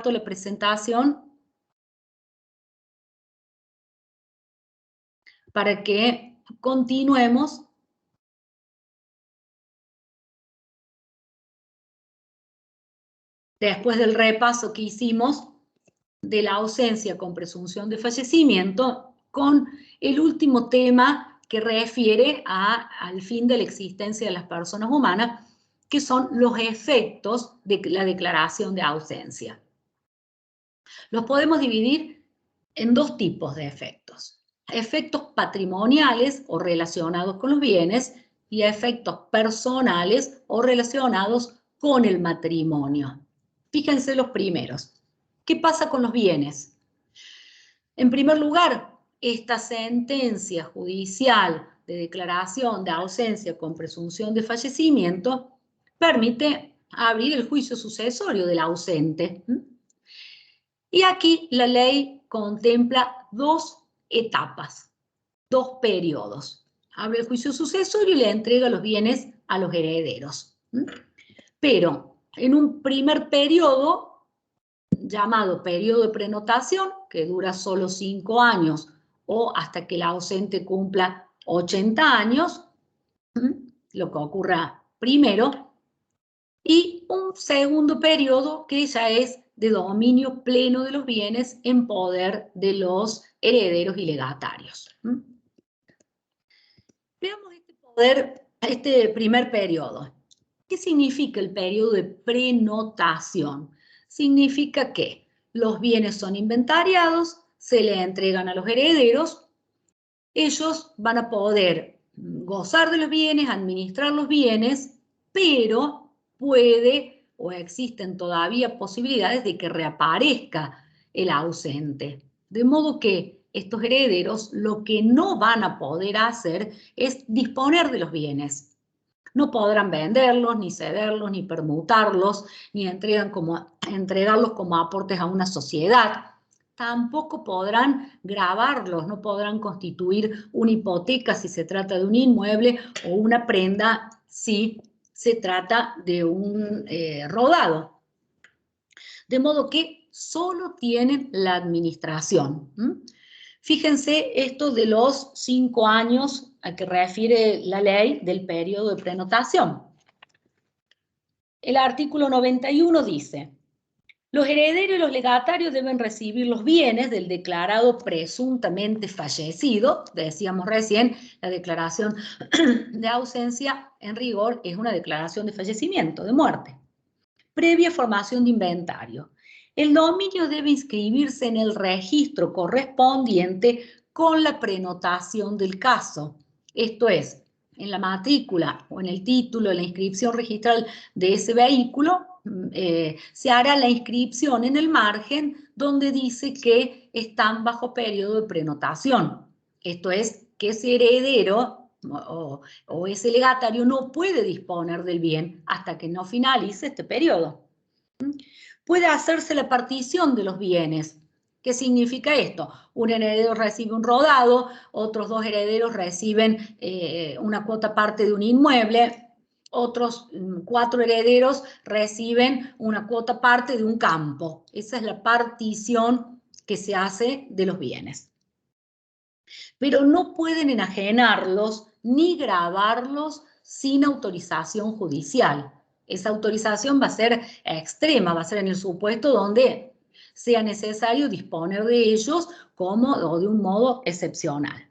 comparto la presentación para que continuemos después del repaso que hicimos de la ausencia con presunción de fallecimiento, con el último tema que refiere al fin de la existencia de las personas humanas, que son los efectos de la declaración de ausencia. Los podemos dividir en dos tipos de efectos: efectos patrimoniales o relacionados con los bienes y efectos personales o relacionados con el matrimonio. Fíjense los primeros. ¿Qué pasa con los bienes? En primer lugar, esta sentencia judicial de declaración de ausencia con presunción de fallecimiento permite abrir el juicio sucesorio del ausente. Y aquí la ley contempla dos etapas, dos periodos. Abre el juicio sucesorio y le entrega los bienes a los herederos. Pero en un primer periodo, llamado periodo de prenotación, que dura solo 5 años o hasta que el ausente cumpla 80 años, lo que ocurra primero, y un segundo periodo que ya es de dominio pleno de los bienes en poder de los herederos y legatarios. Veamos este primer periodo. ¿Qué significa el periodo de prenotación? Significa que los bienes son inventariados, se le entregan a los herederos, ellos van a poder gozar de los bienes, administrar los bienes, pero puede o existen todavía posibilidades de que reaparezca el ausente. De modo que estos herederos lo que no van a poder hacer es disponer de los bienes. No podrán venderlos, ni cederlos, ni permutarlos, ni entregarlos como aportes a una sociedad. Tampoco podrán gravarlos, no podrán constituir una hipoteca si se trata de un inmueble o una prenda si se trata de un rodado. De modo que solo tienen la administración. Fíjense esto de los 5 años a que refiere la ley del periodo de prenotación. El artículo 91 dice: los herederos y los legatarios deben recibir los bienes del declarado presuntamente fallecido. Decíamos recién, la declaración de ausencia en rigor es una declaración de fallecimiento, de muerte, previa formación de inventario. El dominio debe inscribirse en el registro correspondiente con la prenotación del caso. Esto es, en la matrícula o en el título, en la inscripción registral de ese vehículo, se hará la inscripción en el margen donde dice que están bajo periodo de prenotación. Esto es, que ese heredero o ese legatario no puede disponer del bien hasta que no finalice este periodo. Puede hacerse la partición de los bienes. ¿Qué significa esto? Un heredero recibe un rodado, otros 2 herederos reciben una cuota parte de un inmueble, otros 4 herederos reciben una cuota parte de un campo. Esa es la partición que se hace de los bienes. Pero no pueden enajenarlos ni gravarlos sin autorización judicial. Esa autorización va a ser extrema, va a ser en el supuesto donde sea necesario disponer de ellos o de un modo excepcional.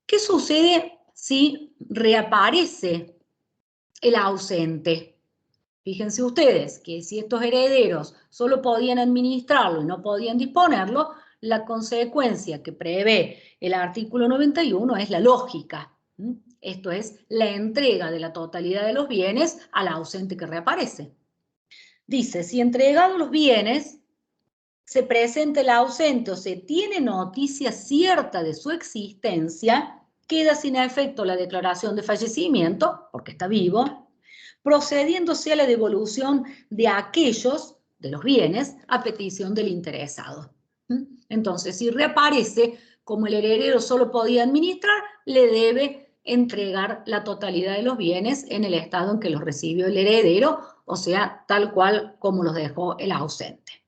¿Qué sucede si reaparece el ausente? Fíjense ustedes que si estos herederos solo podían administrarlo y no podían disponerlo, la consecuencia que prevé el artículo 91 es la lógica. Esto es la entrega de la totalidad de los bienes al ausente que reaparece. Dice, si entregados los bienes, se presenta el ausente o se tiene noticia cierta de su existencia, queda sin efecto la declaración de fallecimiento, porque está vivo, procediéndose a la devolución de aquellos, de los bienes, a petición del interesado. Entonces, si reaparece, como el heredero solo podía administrar, le debe entregar la totalidad de los bienes en el estado en que los recibió el heredero o sea, tal cual como los dejó el ausente.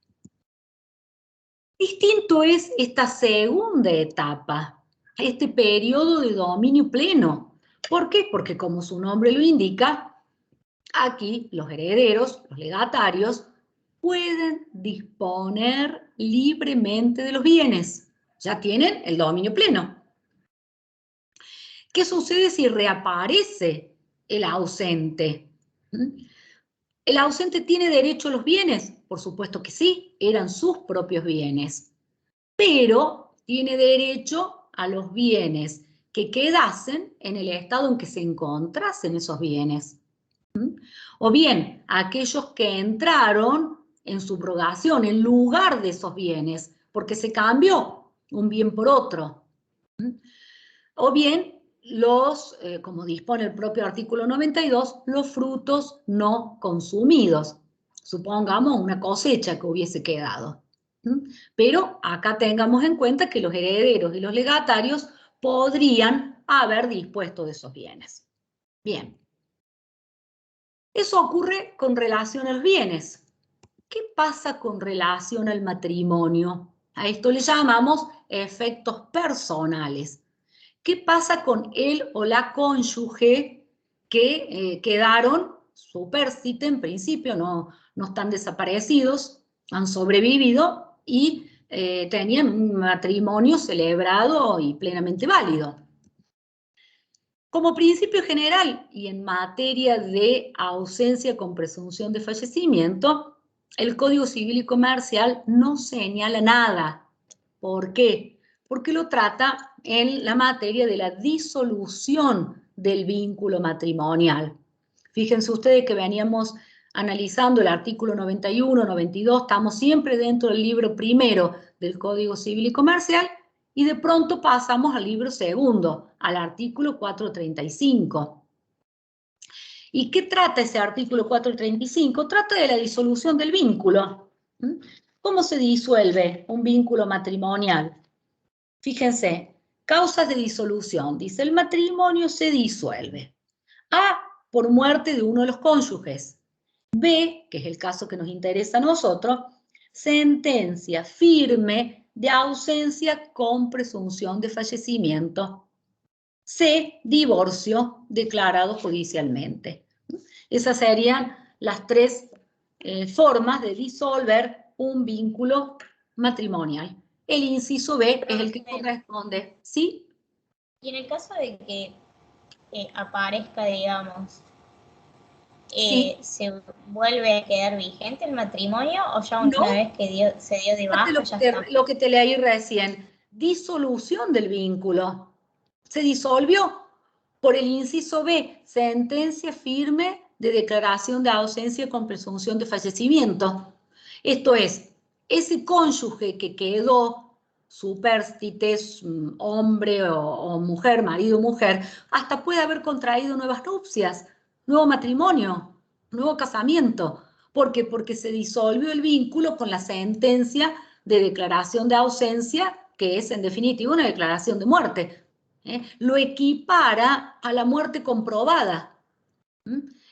Distinto es esta segunda etapa, este periodo de dominio pleno. ¿Por qué? Porque como su nombre lo indica, aquí los herederos, los legatarios, pueden disponer libremente de los bienes. Ya tienen el dominio pleno. ¿Qué sucede si reaparece el ausente? ¿El ausente tiene derecho a los bienes? Por supuesto que sí, eran sus propios bienes. Pero tiene derecho a los bienes que quedasen en el estado en que se encontrasen esos bienes. O bien, aquellos que entraron en subrogación, en lugar de esos bienes, porque se cambió un bien por otro. O bien, como dispone el propio artículo 92, los frutos no consumidos. Supongamos una cosecha que hubiese quedado. Pero acá tengamos en cuenta que los herederos y los legatarios podrían haber dispuesto de esos bienes. Bien. Eso ocurre con relación a los bienes. ¿Qué pasa con relación al matrimonio? A esto le llamamos efectos personales. ¿Qué pasa con él o la cónyuge que quedaron supérstite en principio, no están desaparecidos, han sobrevivido y tenían un matrimonio celebrado y plenamente válido? Como principio general y en materia de ausencia con presunción de fallecimiento, el Código Civil y Comercial no señala nada. ¿Por qué? Porque lo trata en la materia de la disolución del vínculo matrimonial. Fíjense ustedes que veníamos analizando el artículo 91, 92, estamos siempre dentro del libro primero del Código Civil y Comercial, y de pronto pasamos al libro segundo, al artículo 435. ¿Y qué trata ese artículo 435? Trata de la disolución del vínculo. ¿Cómo se disuelve un vínculo matrimonial? Fíjense, causas de disolución. Dice, el matrimonio se disuelve. A, por muerte de uno de los cónyuges. B, que es el caso que nos interesa a nosotros, sentencia firme de ausencia con presunción de fallecimiento. C, divorcio declarado judicialmente. Esas serían las tres formas de disolver un vínculo matrimonial. El inciso B es el que corresponde, ¿sí? Y en el caso de que aparezca, digamos, Sí. ¿se vuelve a quedar vigente el matrimonio o ya una vez que se dio de baja ya está? Lo que te leí recién, disolución del vínculo. Se disolvió por el inciso B, sentencia firme de declaración de ausencia con presunción de fallecimiento. Esto es, ese cónyuge que quedó supérstite, hombre o mujer, marido o mujer, hasta puede haber contraído nuevas nupcias, nuevo matrimonio, nuevo casamiento. ¿Por qué? Porque se disolvió el vínculo con la sentencia de declaración de ausencia, que es en definitiva una declaración de muerte. Lo equipara a la muerte comprobada.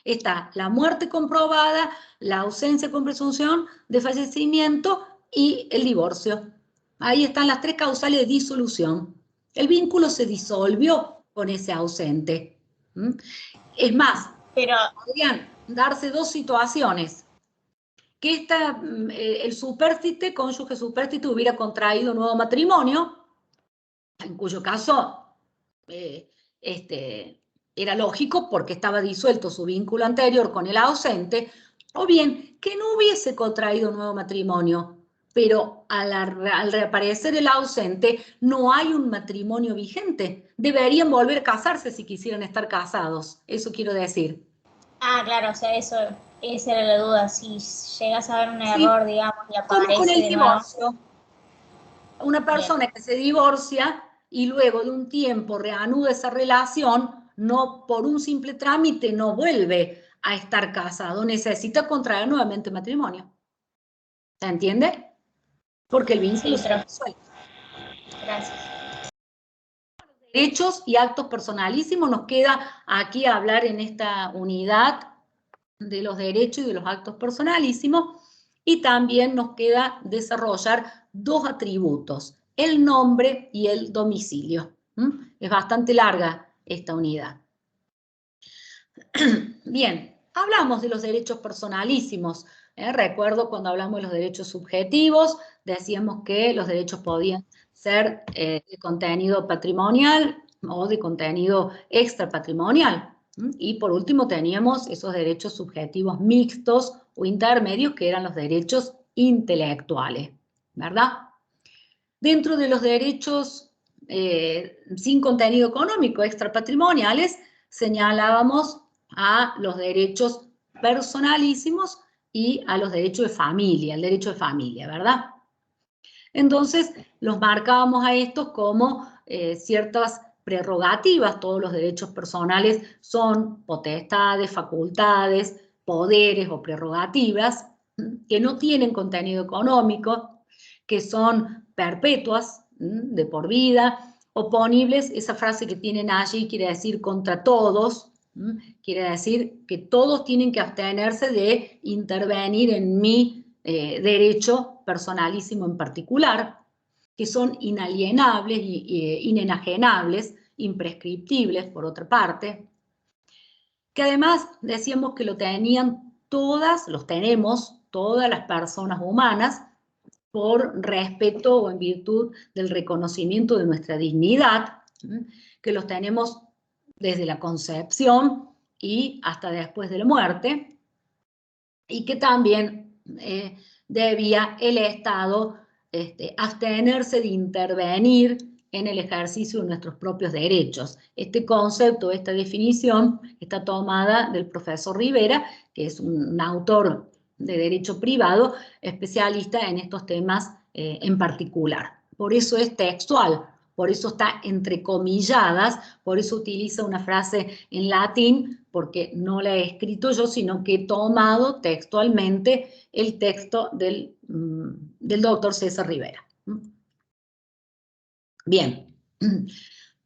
Está la muerte comprobada, la ausencia con presunción de fallecimiento y el divorcio. Ahí están las tres causales de disolución. El vínculo se disolvió con ese ausente. Es más, podrían darse dos situaciones. Que el supérstite, cónyuge supérstite, hubiera contraído nuevo matrimonio, en cuyo caso era lógico porque estaba disuelto su vínculo anterior con el ausente, o bien que no hubiese contraído nuevo matrimonio, pero al reaparecer el ausente no hay un matrimonio vigente. Deberían volver a casarse si quisieran estar casados, eso quiero decir. Ah, claro, o sea, esa era la duda, si llegas a ver un error, digamos, y aparece como con el divorcio. Nuevo. Una persona que se divorcia y luego de un tiempo reanuda esa relación, no por un simple trámite no vuelve a estar casado, necesita contraer nuevamente matrimonio. ¿Se entiende? Porque el vínculo se disuelve. Gracias. Derechos y actos personalísimos, nos queda aquí hablar en esta unidad de los derechos y de los actos personalísimos, y también nos queda desarrollar dos atributos, el nombre y el domicilio. Es bastante larga esta unidad. Bien, hablamos de los derechos personalísimos. Recuerdo cuando hablamos de los derechos subjetivos, decíamos que los derechos podían ser de contenido patrimonial o de contenido extrapatrimonial. Y por último teníamos esos derechos subjetivos mixtos o intermedios, que eran los derechos intelectuales, ¿verdad? Dentro de los derechos sin contenido económico extrapatrimoniales, señalábamos a los derechos personalísimos y a los derechos de familia, el derecho de familia, ¿verdad? Entonces, los marcábamos a estos como ciertas prerrogativas. Todos los derechos personales son potestades, facultades, poderes o prerrogativas que no tienen contenido económico, que son perpetuas, de por vida, oponibles. Esa frase que tienen allí quiere decir contra todos, quiere decir que todos tienen que abstenerse de intervenir en mi derecho personalísimo en particular, que son inalienables, inenajenables, imprescriptibles, por otra parte, que además decíamos que lo tenían todas, los tenemos todas las personas humanas, por respeto o en virtud del reconocimiento de nuestra dignidad, que los tenemos desde la concepción y hasta después de la muerte, y que también debía el Estado abstenerse de intervenir en el ejercicio de nuestros propios derechos. Este concepto, esta definición, está tomada del profesor Rivera, que es un autor de derecho privado, especialista en estos temas en particular. Por eso es textual, por eso está entrecomilladas, por eso utiliza una frase en latín, porque no la he escrito yo, sino que he tomado textualmente el texto del doctor César Rivera. Bien,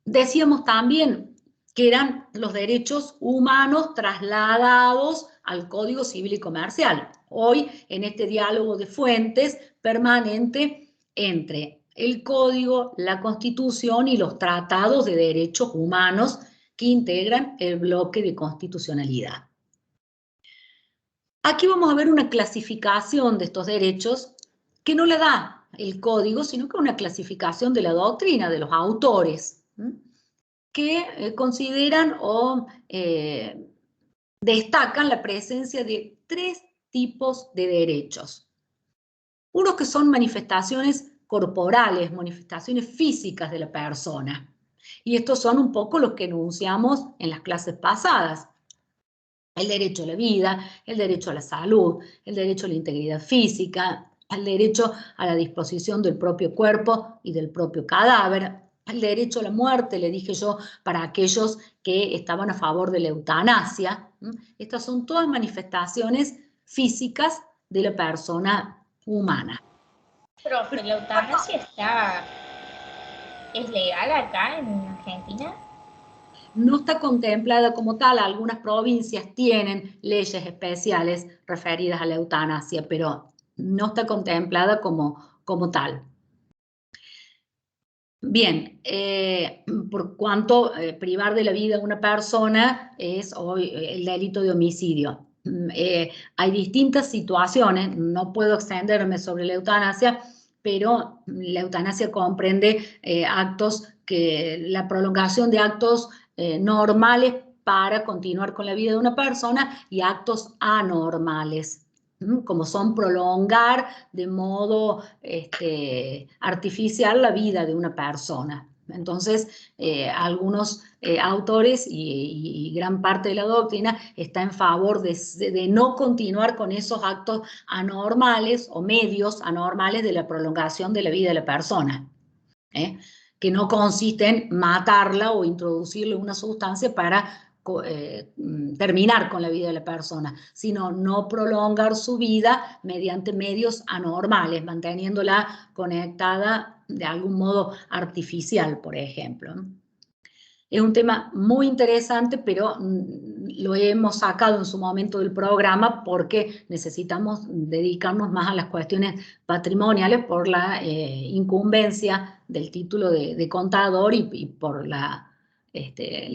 decíamos también que eran los derechos humanos trasladados al Código Civil y Comercial. Hoy, en este diálogo de fuentes permanente entre el Código, la Constitución y los tratados de derechos humanos que integran el bloque de constitucionalidad. Aquí vamos a ver una clasificación de estos derechos que no la da el Código, sino que una clasificación de la doctrina, de los autores, que consideran o destacan la presencia de tres tipos de derechos. Unos que son manifestaciones corporales, manifestaciones físicas de la persona. Y estos son un poco los que enunciamos en las clases pasadas. El derecho a la vida, el derecho a la salud, el derecho a la integridad física, el derecho a la disposición del propio cuerpo y del propio cadáver, el derecho a la muerte, le dije yo, para aquellos que estaban a favor de la eutanasia. Estas son todas manifestaciones físicas de la persona humana. Profe, ¿la eutanasia es legal acá en Argentina? No está contemplada como tal. Algunas provincias tienen leyes especiales referidas a la eutanasia, pero no está contemplada como tal. Bien, por cuanto privar de la vida a una persona es hoy el delito de homicidio. Hay distintas situaciones, no puedo extenderme sobre la eutanasia, pero la eutanasia comprende la prolongación de actos normales para continuar con la vida de una persona y actos anormales, como son prolongar de modo artificial la vida de una persona. Entonces, algunos autores y gran parte de la doctrina está en favor de no continuar con esos actos anormales o medios anormales de la prolongación de la vida de la persona, que no consiste en matarla o introducirle una sustancia para terminar con la vida de la persona, sino no prolongar su vida mediante medios anormales, manteniéndola conectada de algún modo artificial, por ejemplo. Es un tema muy interesante, pero lo hemos sacado en su momento del programa porque necesitamos dedicarnos más a las cuestiones patrimoniales por la incumbencia del título de contador y por la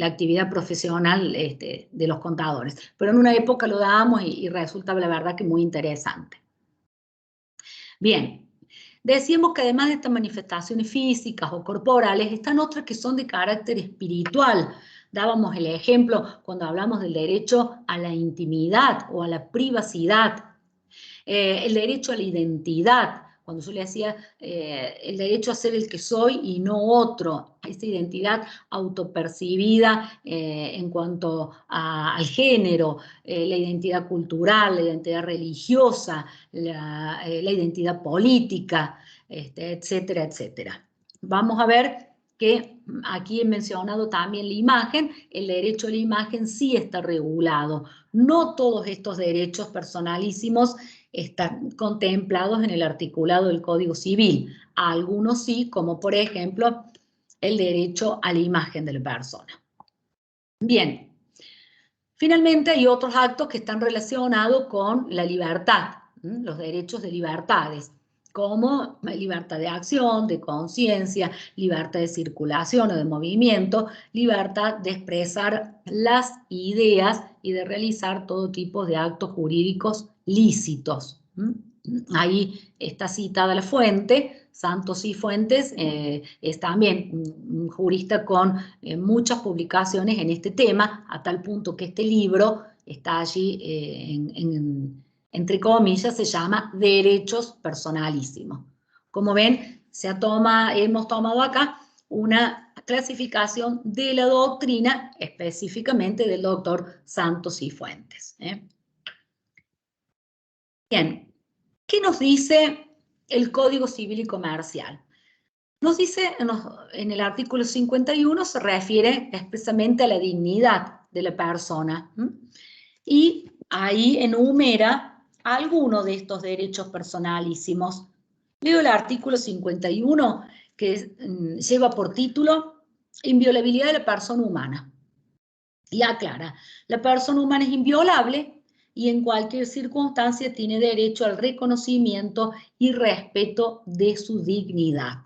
actividad profesional de los contadores. Pero en una época lo dábamos y resulta la verdad que muy interesante. Bien. Decíamos que además de estas manifestaciones físicas o corporales, están otras que son de carácter espiritual. Dábamos el ejemplo cuando hablamos del derecho a la intimidad o a la privacidad, el derecho a la identidad, cuando yo le decía el derecho a ser el que soy y no otro, esa identidad autopercibida en cuanto al género, la identidad cultural, la identidad religiosa, la identidad política, etcétera, etcétera. Vamos a ver que aquí he mencionado también la imagen, el derecho a la imagen sí está regulado. No todos estos derechos personalísimos están contemplados en el articulado del Código Civil. Algunos sí, como por ejemplo el derecho a la imagen de la persona. Bien, finalmente hay otros actos que están relacionados con la libertad, los derechos de libertades, como libertad de acción, de conciencia, libertad de circulación o de movimiento, libertad de expresar las ideas y de realizar todo tipo de actos jurídicos lícitos. Ahí está citada la fuente, Santos y Fuentes, es también un jurista con muchas publicaciones en este tema, a tal punto que este libro está allí entre comillas, se llama Derechos Personalísimos. Como ven, hemos tomado acá una clasificación de la doctrina, específicamente del doctor Santos y Fuentes. Bien, ¿qué nos dice el Código Civil y Comercial? Nos dice, en el artículo 51 se refiere expresamente a la dignidad de la persona, y ahí enumera algunos de estos derechos personalísimos. Leo el artículo 51 que lleva por título Inviolabilidad de la persona humana. Y aclara, la persona humana es inviolable y en cualquier circunstancia tiene derecho al reconocimiento y respeto de su dignidad.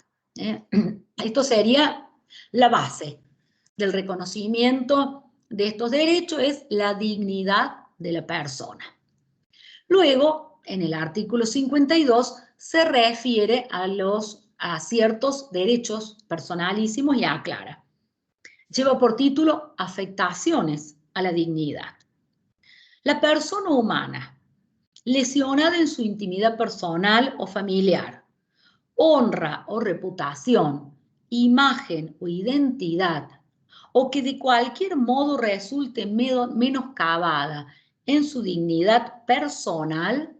Esto sería la base del reconocimiento de estos derechos, es la dignidad de la persona. Luego, en el artículo 52, se refiere a ciertos derechos personalísimos y aclara. Lleva por título afectaciones a la dignidad. La persona humana, lesionada en su intimidad personal o familiar, honra o reputación, imagen o identidad, o que de cualquier modo resulte menoscabada en su dignidad personal,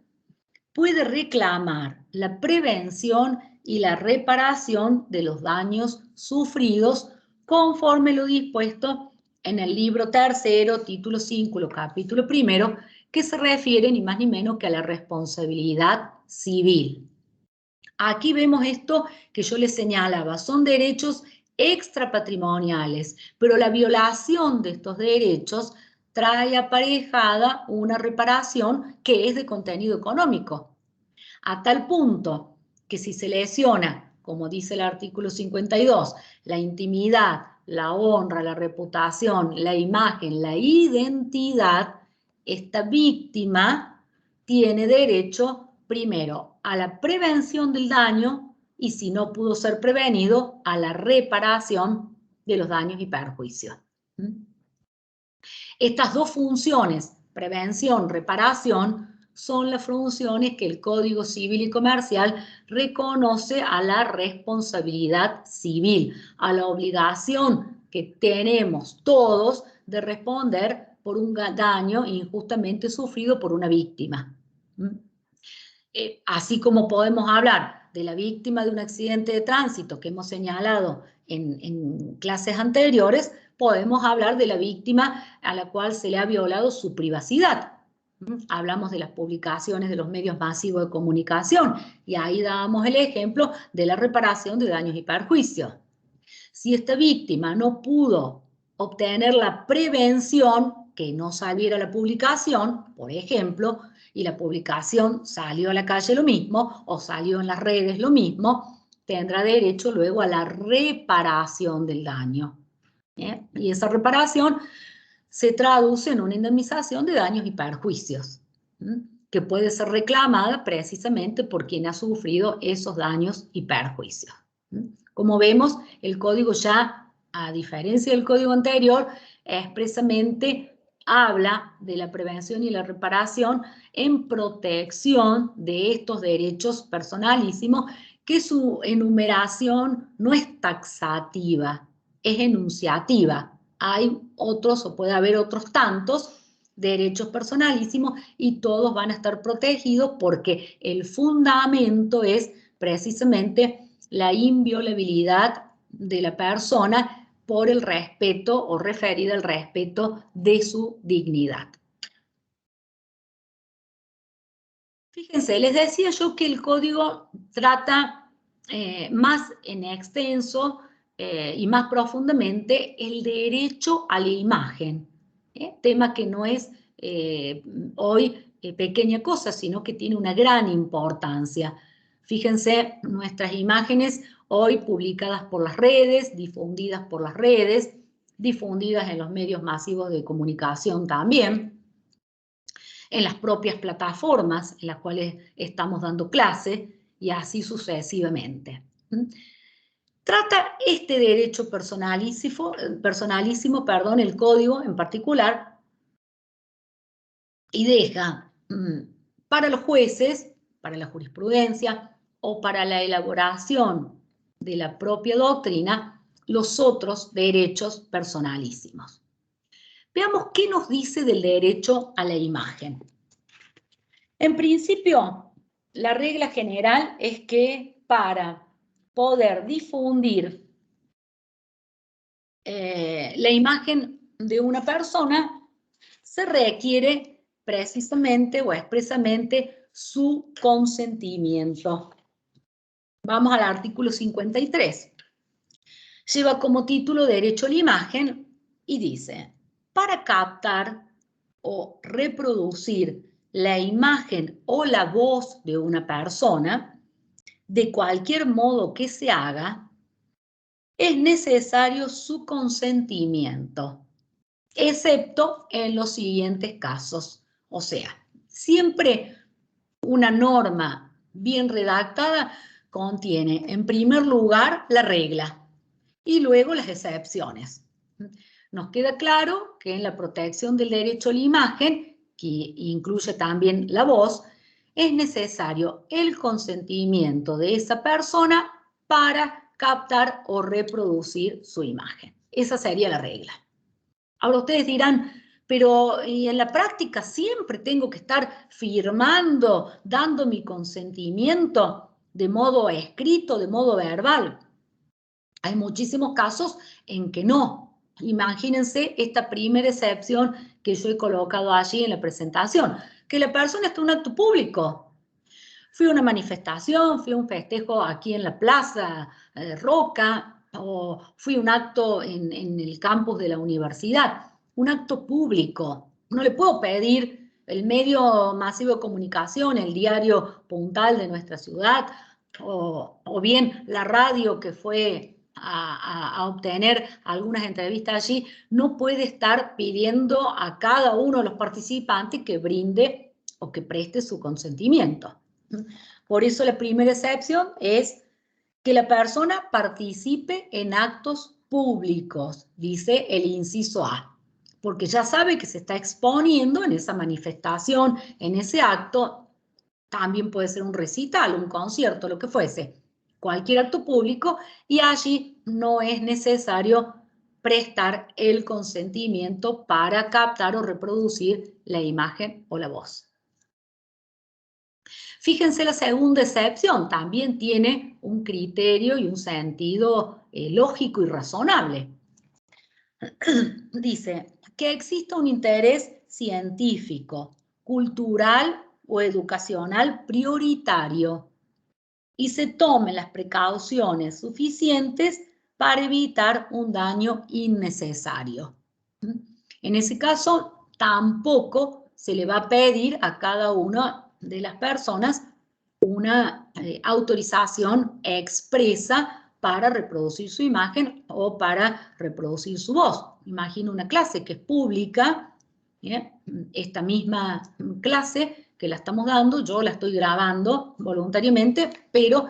puede reclamar la prevención y la reparación de los daños sufridos conforme lo dispuesto en el libro tercero, título 5, capítulo primero, que se refiere ni más ni menos que a la responsabilidad civil. Aquí vemos esto que yo les señalaba, son derechos extrapatrimoniales, pero la violación de estos derechos trae aparejada una reparación que es de contenido económico, a tal punto que si se lesiona, como dice el artículo 52, la intimidad, la honra, la reputación, la imagen, la identidad, esta víctima tiene derecho primero a la prevención del daño y si no pudo ser prevenido, a la reparación de los daños y perjuicios. Estas dos funciones, prevención, reparación, son las funciones que el Código Civil y Comercial reconoce a la responsabilidad civil, a la obligación que tenemos todos de responder por un daño injustamente sufrido por una víctima. Así como podemos hablar de la víctima de un accidente de tránsito que hemos señalado en clases anteriores, podemos hablar de la víctima a la cual se le ha violado su privacidad. Hablamos de las publicaciones de los medios masivos de comunicación y ahí dábamos el ejemplo de la reparación de daños y perjuicios. Si esta víctima no pudo obtener la prevención, que no saliera la publicación, por ejemplo, y la publicación salió a la calle lo mismo, o salió en las redes lo mismo, tendrá derecho luego a la reparación del daño. Y esa reparación se traduce en una indemnización de daños y perjuicios, que puede ser reclamada precisamente por quien ha sufrido esos daños y perjuicios. Como vemos, el código ya, a diferencia del código anterior, expresamente habla de la prevención y la reparación en protección de estos derechos personalísimos, que su enumeración no es taxativa, es enunciativa. Hay otros, o puede haber otros tantos, derechos personalísimos, y todos van a estar protegidos porque el fundamento es precisamente la inviolabilidad de la persona por el respeto, o referida al respeto de su dignidad. Fíjense, les decía yo que el código trata más en extenso y más profundamente el derecho a la imagen, tema que no es hoy pequeña cosa, sino que tiene una gran importancia. Fíjense, nuestras imágenes hoy publicadas por las redes, difundidas por las redes, difundidas en los medios masivos de comunicación también, en las propias plataformas en las cuales estamos dando clase, y así sucesivamente. Trata este derecho personalísimo, el código en particular, y deja para los jueces, para la jurisprudencia o para la elaboración de la propia doctrina, los otros derechos personalísimos. Veamos qué nos dice del derecho a la imagen. En principio, la regla general es que para poder difundir la imagen de una persona, se requiere precisamente o expresamente su consentimiento. Vamos al artículo 53. Lleva como título Derecho a la imagen y dice: para captar o reproducir la imagen o la voz de una persona, de cualquier modo que se haga, es necesario su consentimiento, excepto en los siguientes casos. O sea, siempre una norma bien redactada contiene, en primer lugar, la regla y luego las excepciones. Nos queda claro que en la protección del derecho a la imagen, que incluye también la voz, es necesario el consentimiento de esa persona para captar o reproducir su imagen. Esa sería la regla. Ahora ustedes dirán, pero ¿y en la práctica siempre tengo que estar firmando, dando mi consentimiento de modo escrito, de modo verbal? Hay muchísimos casos en que no. Imagínense esta primera excepción que yo he colocado allí en la presentación, que la persona está en un acto público. Fui a una manifestación, fui a un festejo aquí en la Plaza Roca, o fui a un acto en el campus de la universidad, un acto público. No le puedo pedir el medio masivo de comunicación, el diario puntal de nuestra ciudad, o bien la radio que fue a obtener algunas entrevistas allí, no puede estar pidiendo a cada uno de los participantes que brinde o que preste su consentimiento. Por eso la primera excepción es que la persona participe en actos públicos, dice el inciso A, porque ya sabe que se está exponiendo en esa manifestación, en ese acto. También puede ser un recital, un concierto, lo que fuese, cualquier acto público, y allí no es necesario prestar el consentimiento para captar o reproducir la imagen o la voz. Fíjense, la segunda excepción también tiene un criterio y un sentido lógico y razonable. Dice que exista un interés científico, cultural o educacional prioritario y se tomen las precauciones suficientes para evitar un daño innecesario. En ese caso, tampoco se le va a pedir a cada una de las personas una autorización expresa para reproducir su imagen o para reproducir su voz. Imagino una clase que es pública, esta misma clase que la estamos dando, yo la estoy grabando voluntariamente, pero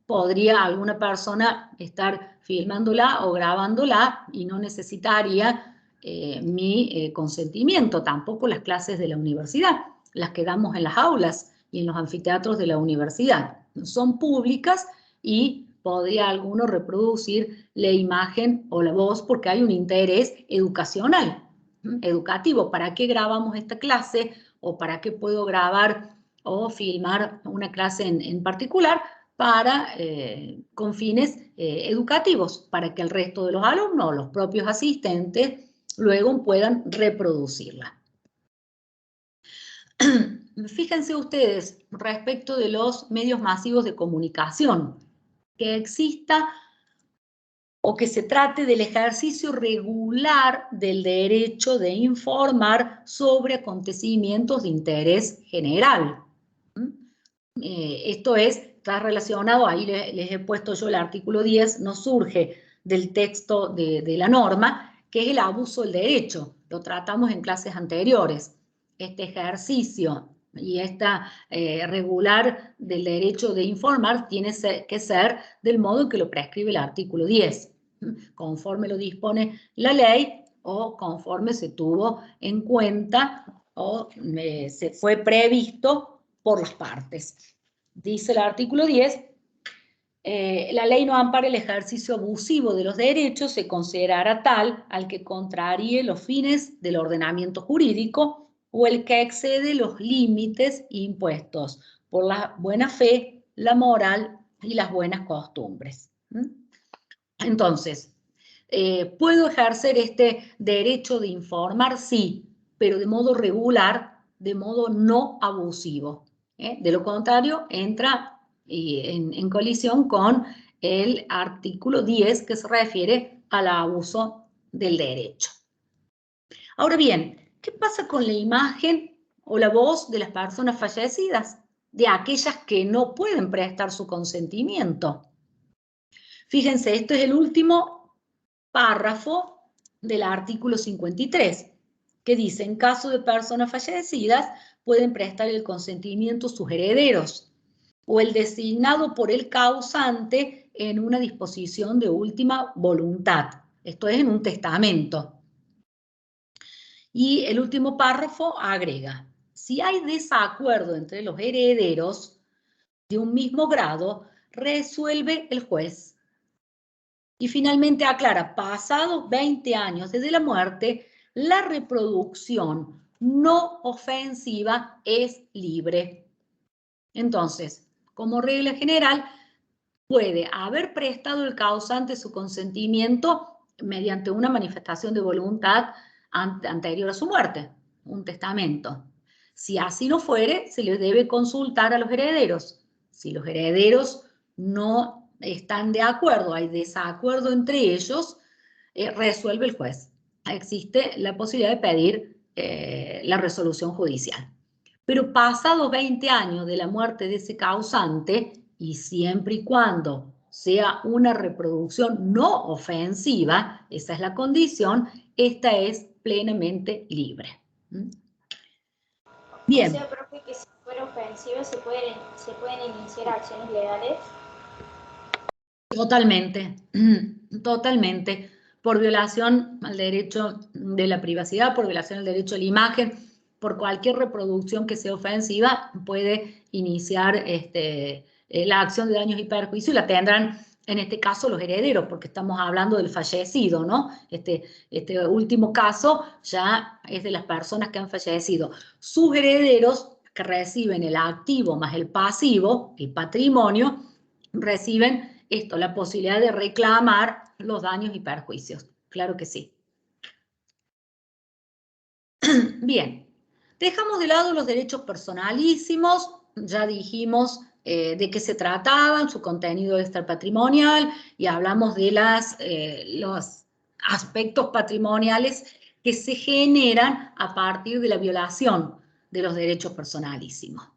podría alguna persona estar filmándola o grabándola y no necesitaría mi consentimiento, tampoco las clases de la universidad, las que damos en las aulas y en los anfiteatros de la universidad. Son públicas y podría alguno reproducir la imagen o la voz porque hay un interés educacional, educativo. ¿Para qué grabamos esta clase? ¿O para qué puedo grabar o filmar una clase en particular? Con fines educativos, para que el resto de los alumnos, los propios asistentes, luego puedan reproducirla. Fíjense ustedes, respecto de los medios masivos de comunicación, que exista o que se trate del ejercicio regular del derecho de informar sobre acontecimientos de interés general. Esto está relacionado, ahí les he puesto yo el artículo 10, no surge del texto de la norma, que es el abuso del derecho. Lo tratamos en clases anteriores. Este ejercicio y esta regular del derecho de informar tiene que ser del modo en que lo prescribe el artículo 10, conforme lo dispone la ley o conforme se tuvo en cuenta o se fue previsto por las partes. Dice el artículo 10, la ley no ampara el ejercicio abusivo de los derechos, se considerará tal al que contraríe los fines del ordenamiento jurídico o el que excede los límites impuestos por la buena fe, la moral y las buenas costumbres. Entonces, ¿puedo ejercer este derecho de informar? Sí, pero de modo regular, de modo no abusivo. De lo contrario, entra en colisión con el artículo 10 que se refiere al abuso del derecho. Ahora bien, ¿qué pasa con la imagen o la voz de las personas fallecidas? De aquellas que no pueden prestar su consentimiento. Fíjense, esto es el último párrafo del artículo 53, que dice, en caso de personas fallecidas, pueden prestar el consentimiento sus herederos o el designado por el causante en una disposición de última voluntad. Esto es en un testamento. Y el último párrafo agrega, si hay desacuerdo entre los herederos de un mismo grado, resuelve el juez. Y finalmente aclara, pasados 20 años desde la muerte, la reproducción no ofensiva es libre. Entonces, como regla general, puede haber prestado el causante su consentimiento mediante una manifestación de voluntad anterior a su muerte, un testamento. Si así no fuere, se le debe consultar a los herederos. Si los herederos no están de acuerdo, hay desacuerdo entre ellos, resuelve el juez. Existe la posibilidad de pedir la resolución judicial. Pero pasados 20 años de la muerte de ese causante, y siempre y cuando sea una reproducción no ofensiva, esa es la condición, esta es plenamente libre. Bien. O sea, profe, que si fuera ofensiva se pueden iniciar acciones legales. Totalmente, totalmente. Por violación al derecho de la privacidad, por violación al derecho a la imagen, por cualquier reproducción que sea ofensiva, puede iniciar la acción de daños y perjuicios y la tendrán, en este caso, los herederos, porque estamos hablando del fallecido, ¿no? Este último caso ya es de las personas que han fallecido. Sus herederos, que reciben el activo más el pasivo, el patrimonio, reciben la posibilidad de reclamar los daños y perjuicios. Claro que sí. Bien, dejamos de lado los derechos personalísimos, ya dijimos de qué se trataban, su contenido extrapatrimonial, y hablamos de los aspectos patrimoniales que se generan a partir de la violación de los derechos personalísimos.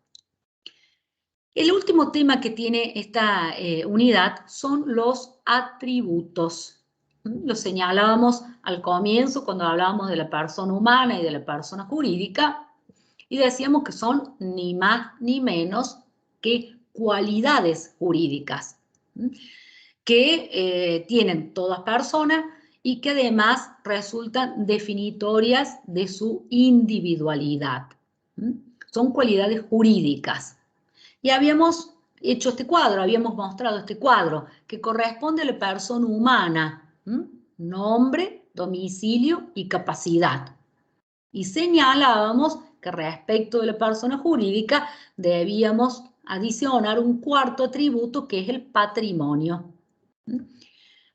El último tema que tiene esta unidad son los atributos. Lo señalábamos al comienzo cuando hablábamos de la persona humana y de la persona jurídica, y decíamos que son ni más ni menos que cualidades jurídicas que tienen todas personas y que además resultan definitorias de su individualidad. Son cualidades jurídicas. Y habíamos hecho este cuadro, habíamos mostrado este cuadro que corresponde a la persona humana, nombre, domicilio y capacidad. Y señalábamos que respecto de la persona jurídica debíamos adicionar un cuarto atributo que es el patrimonio.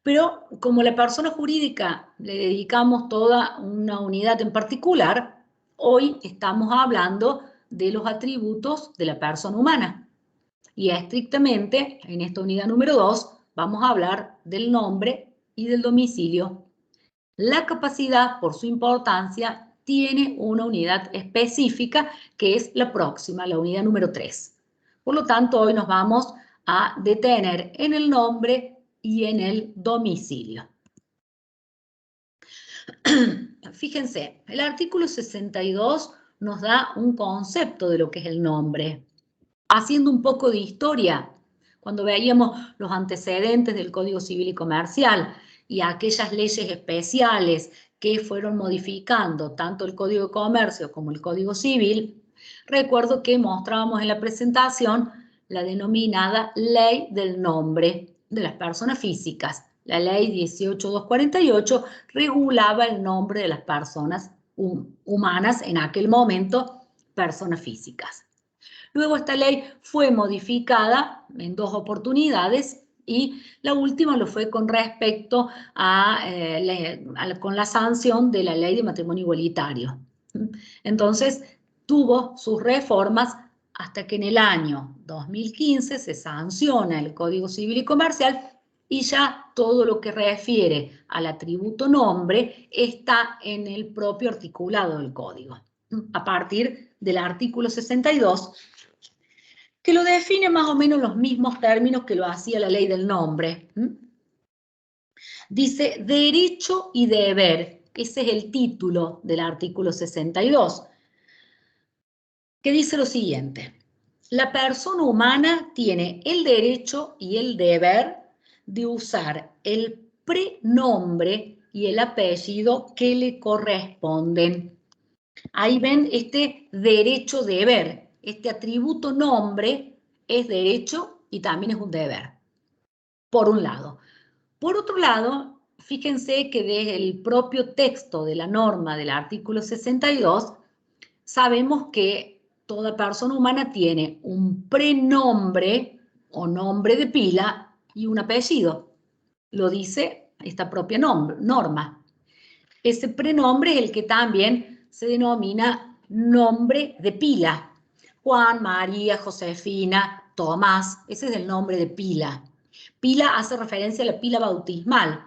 Pero como la persona jurídica le dedicamos toda una unidad en particular, hoy estamos hablando de los atributos de la persona humana. Y estrictamente, en esta unidad número 2, vamos a hablar del nombre y del domicilio. La capacidad, por su importancia, tiene una unidad específica que es la próxima, la unidad número 3. Por lo tanto, hoy nos vamos a detener en el nombre y en el domicilio. Fíjense, el artículo 62 nos da un concepto de lo que es el nombre. Haciendo un poco de historia, cuando veíamos los antecedentes del Código Civil y Comercial y aquellas leyes especiales que fueron modificando tanto el Código de Comercio como el Código Civil, recuerdo que mostrábamos en la presentación la denominada Ley del Nombre de las Personas Físicas. La Ley 18.248 regulaba el nombre de las personas humanas, en aquel momento, personas físicas. Luego esta ley fue modificada en 2 oportunidades y la última lo fue con respecto con la sanción de la ley de matrimonio igualitario. Entonces tuvo sus reformas hasta que en el año 2015 se sanciona el Código Civil y Comercial y ya todo lo que refiere al atributo nombre está en el propio articulado del Código, a partir del artículo 62, que lo define más o menos los mismos términos que lo hacía la ley del nombre. Dice derecho y deber, ese es el título del artículo 62, que dice lo siguiente: la persona humana tiene el derecho y el deber de usar el prenombre y el apellido que le corresponden. Ahí ven este derecho-deber, este atributo nombre es derecho y también es un deber, por un lado. Por otro lado, fíjense que desde el propio texto de la norma del artículo 62, sabemos que toda persona humana tiene un prenombre o nombre de pila y un apellido. Lo dice esta propia norma. Ese prenombre es el que también se denomina nombre de pila. Juan, María, Josefina, Tomás, ese es el nombre de pila. Pila hace referencia a la pila bautismal,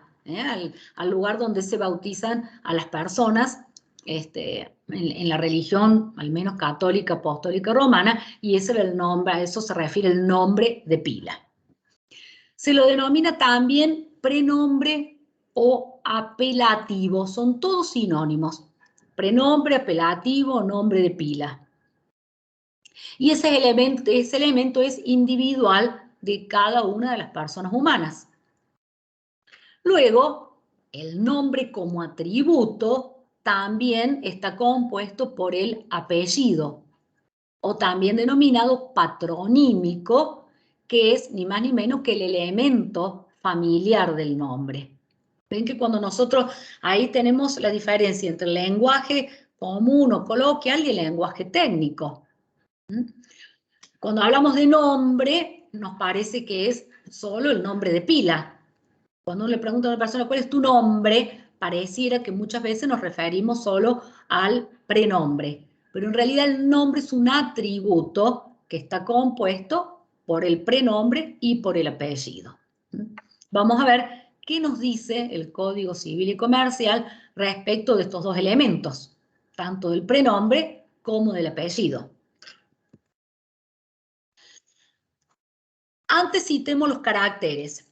al lugar donde se bautizan a las personas en la religión, al menos católica, apostólica, romana, y ese era el nombre, a eso se refiere el nombre de pila. Se lo denomina también prenombre o apelativo, son todos sinónimos. Prenombre, apelativo, nombre de pila. Y ese elemento es individual de cada una de las personas humanas. Luego, el nombre como atributo también está compuesto por el apellido, o también denominado patronímico, que es ni más ni menos que el elemento familiar del nombre. Ven que cuando nosotros ahí tenemos la diferencia entre el lenguaje común o coloquial y el lenguaje técnico. Cuando hablamos de nombre, nos parece que es solo el nombre de pila. Cuando uno le pregunta a una persona cuál es tu nombre, pareciera que muchas veces nos referimos solo al prenombre. Pero en realidad el nombre es un atributo que está compuesto por el prenombre y por el apellido. Vamos a ver qué nos dice el Código Civil y Comercial respecto de estos dos elementos, tanto del prenombre como del apellido. Antes citemos los caracteres.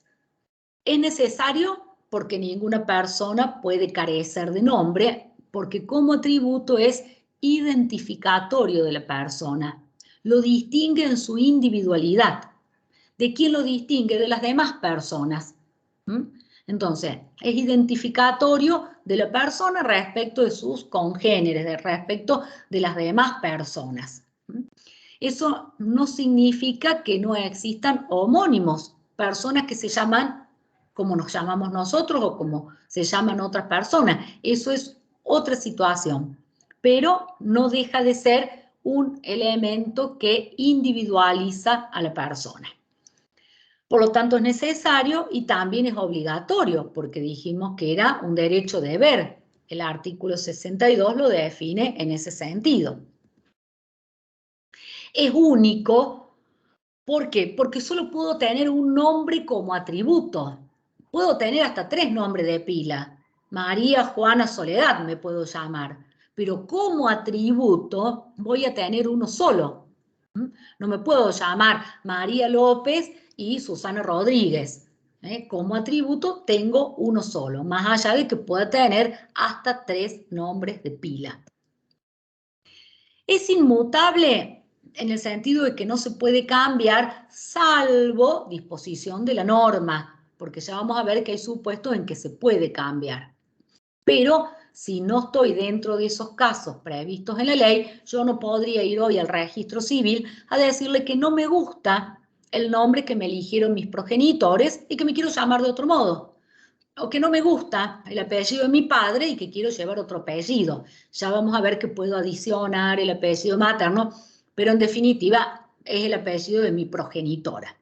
Es necesario porque ninguna persona puede carecer de nombre, porque como atributo es identificatorio de la persona. Lo distingue en su individualidad. ¿De quién lo distingue? De las demás personas. Entonces, es identificatorio de la persona respecto de sus congéneres, respecto de las demás personas. Eso no significa que no existan homónimos, personas que se llaman como nos llamamos nosotros o como se llaman otras personas. Eso es otra situación, pero no deja de ser un elemento que individualiza a la persona. Por lo tanto, es necesario y también es obligatorio, porque dijimos que era un derecho-deber. El artículo 62 lo define en ese sentido. Es único, ¿por qué? Porque solo puedo tener un nombre como atributo. Puedo tener hasta 3 nombres de pila. María, Juana, Soledad me puedo llamar. Pero como atributo voy a tener uno solo. No me puedo llamar María López y Susana Rodríguez. Como atributo tengo uno solo, más allá de que pueda tener hasta 3 nombres de pila. Es inmutable en el sentido de que no se puede cambiar salvo disposición de la norma, porque ya vamos a ver que hay supuestos en que se puede cambiar. Pero si no estoy dentro de esos casos previstos en la ley, yo no podría ir hoy al registro civil a decirle que no me gusta el nombre que me eligieron mis progenitores y que me quiero llamar de otro modo. O que no me gusta el apellido de mi padre y que quiero llevar otro apellido. Ya vamos a ver que puedo adicionar el apellido materno, pero en definitiva es el apellido de mi progenitora.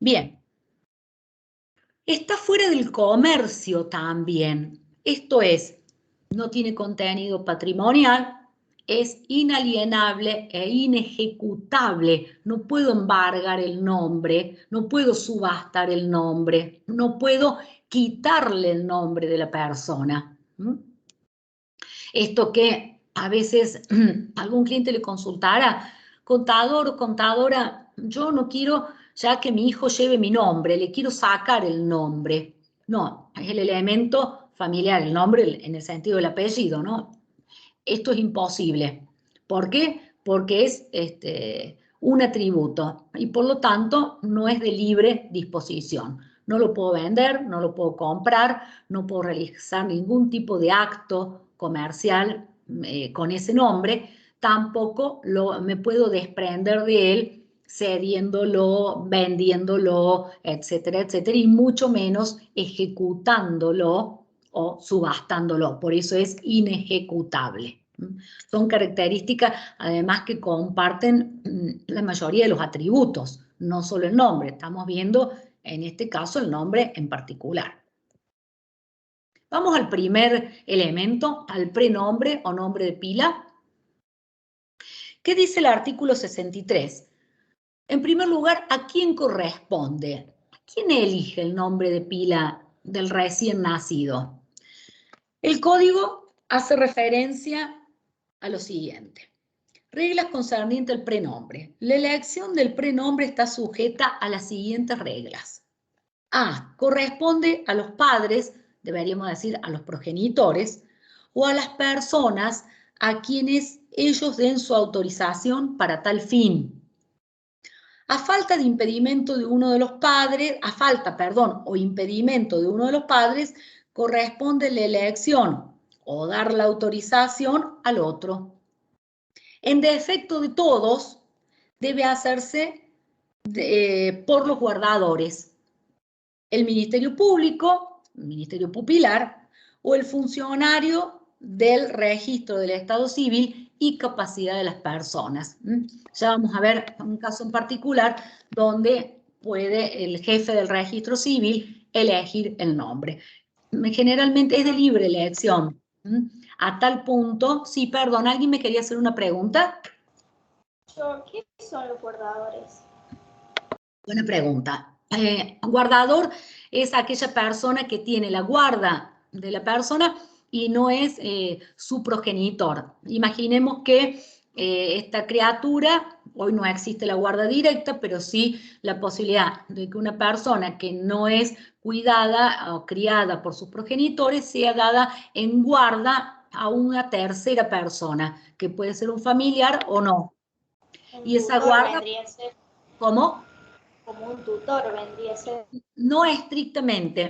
Bien. Está fuera del comercio también. Esto es, no tiene contenido patrimonial, es inalienable e inejecutable. No puedo embargar el nombre, no puedo subastar el nombre, no puedo quitarle el nombre de la persona. Esto que a veces algún cliente le consultará, contador o contadora, yo no quiero ya que mi hijo lleve mi nombre, le quiero sacar el nombre. No, es el elemento familiar, el nombre en el sentido del apellido, ¿no? Esto es imposible. ¿Por qué? Porque es un atributo y por lo tanto no es de libre disposición. No lo puedo vender, no lo puedo comprar, no puedo realizar ningún tipo de acto comercial con ese nombre, tampoco me puedo desprender de él cediéndolo, vendiéndolo, etcétera, etcétera, y mucho menos ejecutándolo o subastándolo. Por eso es inejecutable. Son características, además, que comparten la mayoría de los atributos, no solo el nombre. Estamos viendo, en este caso, el nombre en particular. Vamos al primer elemento, al prenombre o nombre de pila. ¿Qué dice el artículo 63? En primer lugar, ¿a quién corresponde? ¿Quién elige el nombre de pila del recién nacido? El código hace referencia a lo siguiente. Reglas concernientes al prenombre. La elección del prenombre está sujeta a las siguientes reglas. A. Corresponde a los padres, deberíamos decir a los progenitores, o a las personas a quienes ellos den su autorización para tal fin. A falta de impedimento de uno de los padres, o impedimento de uno de los padres, corresponde la elección o dar la autorización al otro. En defecto de todos, debe hacerse por los guardadores, el Ministerio Público, el Ministerio Pupilar o el funcionario del registro del Estado Civil y capacidad de las personas. Ya vamos a ver un caso en particular donde puede el jefe del registro civil elegir el nombre. Generalmente es de libre elección. A tal punto, sí, perdón, ¿alguien me quería hacer una pregunta? ¿Qué son los guardadores? Buena pregunta. Guardador es aquella persona que tiene la guarda de la persona y no es su progenitor. Imaginemos que esta criatura, hoy no existe la guarda directa, pero sí la posibilidad de que una persona que no es cuidada o criada por sus progenitores sea dada en guarda a una tercera persona, que puede ser un familiar o no. Un Y esa tutor guarda, vendría a ser, ¿cómo? como un tutor vendría a ser. No estrictamente.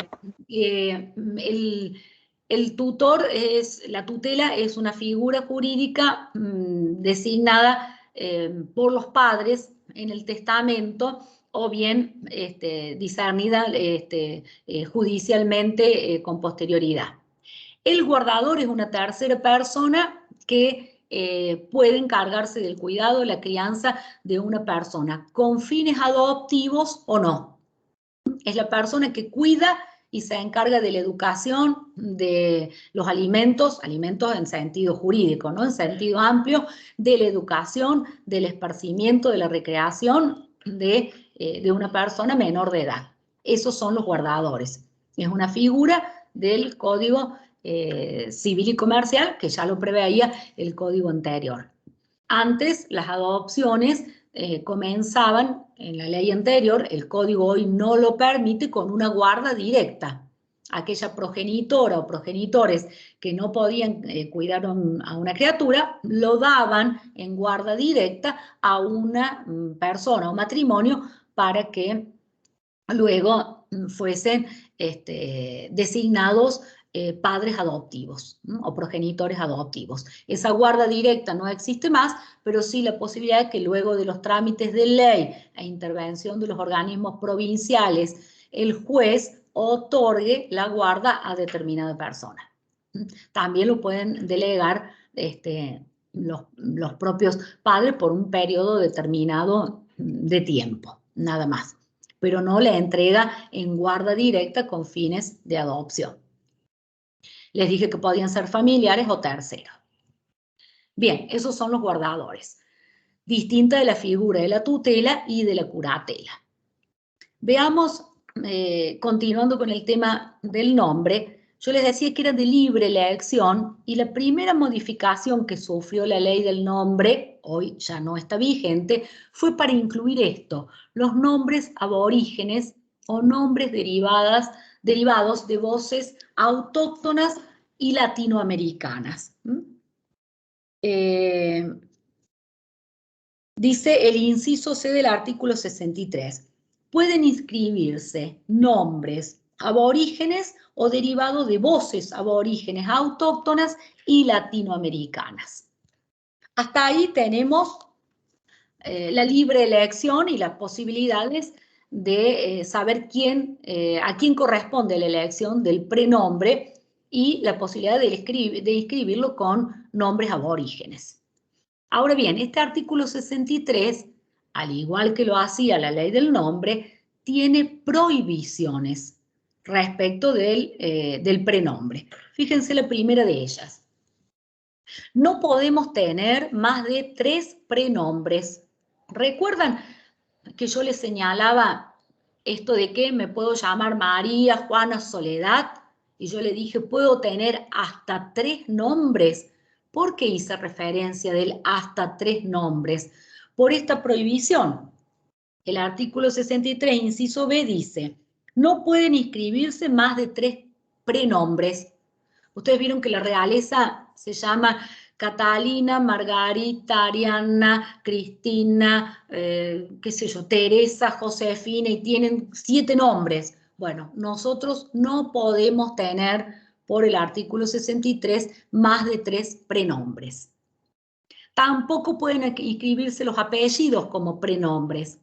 El tutor la tutela es una figura jurídica designada por los padres en el testamento o bien discernida judicialmente con posterioridad. El guardador es una tercera persona que puede encargarse del cuidado, la crianza de una persona con fines adoptivos o no. Es la persona que cuida y se encarga de la educación, de los alimentos, alimentos en sentido jurídico, ¿no? En sentido amplio, de la educación, del esparcimiento, de la recreación de una persona menor de edad. Esos son los guardadores. Es una figura del Código Civil y Comercial que ya lo preveía el código anterior. Antes, las adopciones comenzaban en la ley anterior, el código hoy no lo permite, con una guarda directa. Aquella progenitora o progenitores que no podían cuidar a una criatura, lo daban en guarda directa a una persona o matrimonio para que luego fuesen designados padres adoptivos, ¿no? O progenitores adoptivos. Esa guarda directa no existe más, pero sí la posibilidad de que luego de los trámites de ley e intervención de los organismos provinciales, el juez otorgue la guarda a determinada persona. También lo pueden delegar los propios padres por un periodo determinado de tiempo, nada más, pero no la entrega en guarda directa con fines de adopción. Les dije que podían ser familiares o terceros. Bien, esos son los guardadores, distinta de la figura de la tutela y de la curatela. Veamos, continuando con el tema del nombre, yo les decía que era de libre elección y la primera modificación que sufrió la ley del nombre, hoy ya no está vigente, fue para incluir esto, los nombres aborígenes o nombres derivados de voces autóctonas y latinoamericanas. Dice el inciso C del artículo 63. Pueden inscribirse nombres aborígenes o derivados de voces aborígenes autóctonas y latinoamericanas. Hasta ahí tenemos la libre elección y las posibilidades de saber a quién corresponde la elección del prenombre y la posibilidad de inscribirlo con nombres aborígenes. Ahora bien, este artículo 63, al igual que lo hacía la ley del nombre, tiene prohibiciones respecto del prenombre. Fíjense la primera de ellas. No podemos tener más de 3 prenombres. ¿Recuerdan que yo les señalaba esto de que me puedo llamar María, Juana, Soledad? Y yo le dije, puedo tener hasta 3 nombres. ¿Por qué hice referencia del hasta 3 nombres? Por esta prohibición. El artículo 63, inciso B, dice, no pueden inscribirse más de 3 prenombres. Ustedes vieron que la realeza se llama Catalina, Margarita, Ariana, Cristina, qué sé yo, Teresa, Josefina, y tienen 7 nombres. Bueno, nosotros no podemos tener, por el artículo 63, más de 3 prenombres. Tampoco pueden inscribirse los apellidos como prenombres.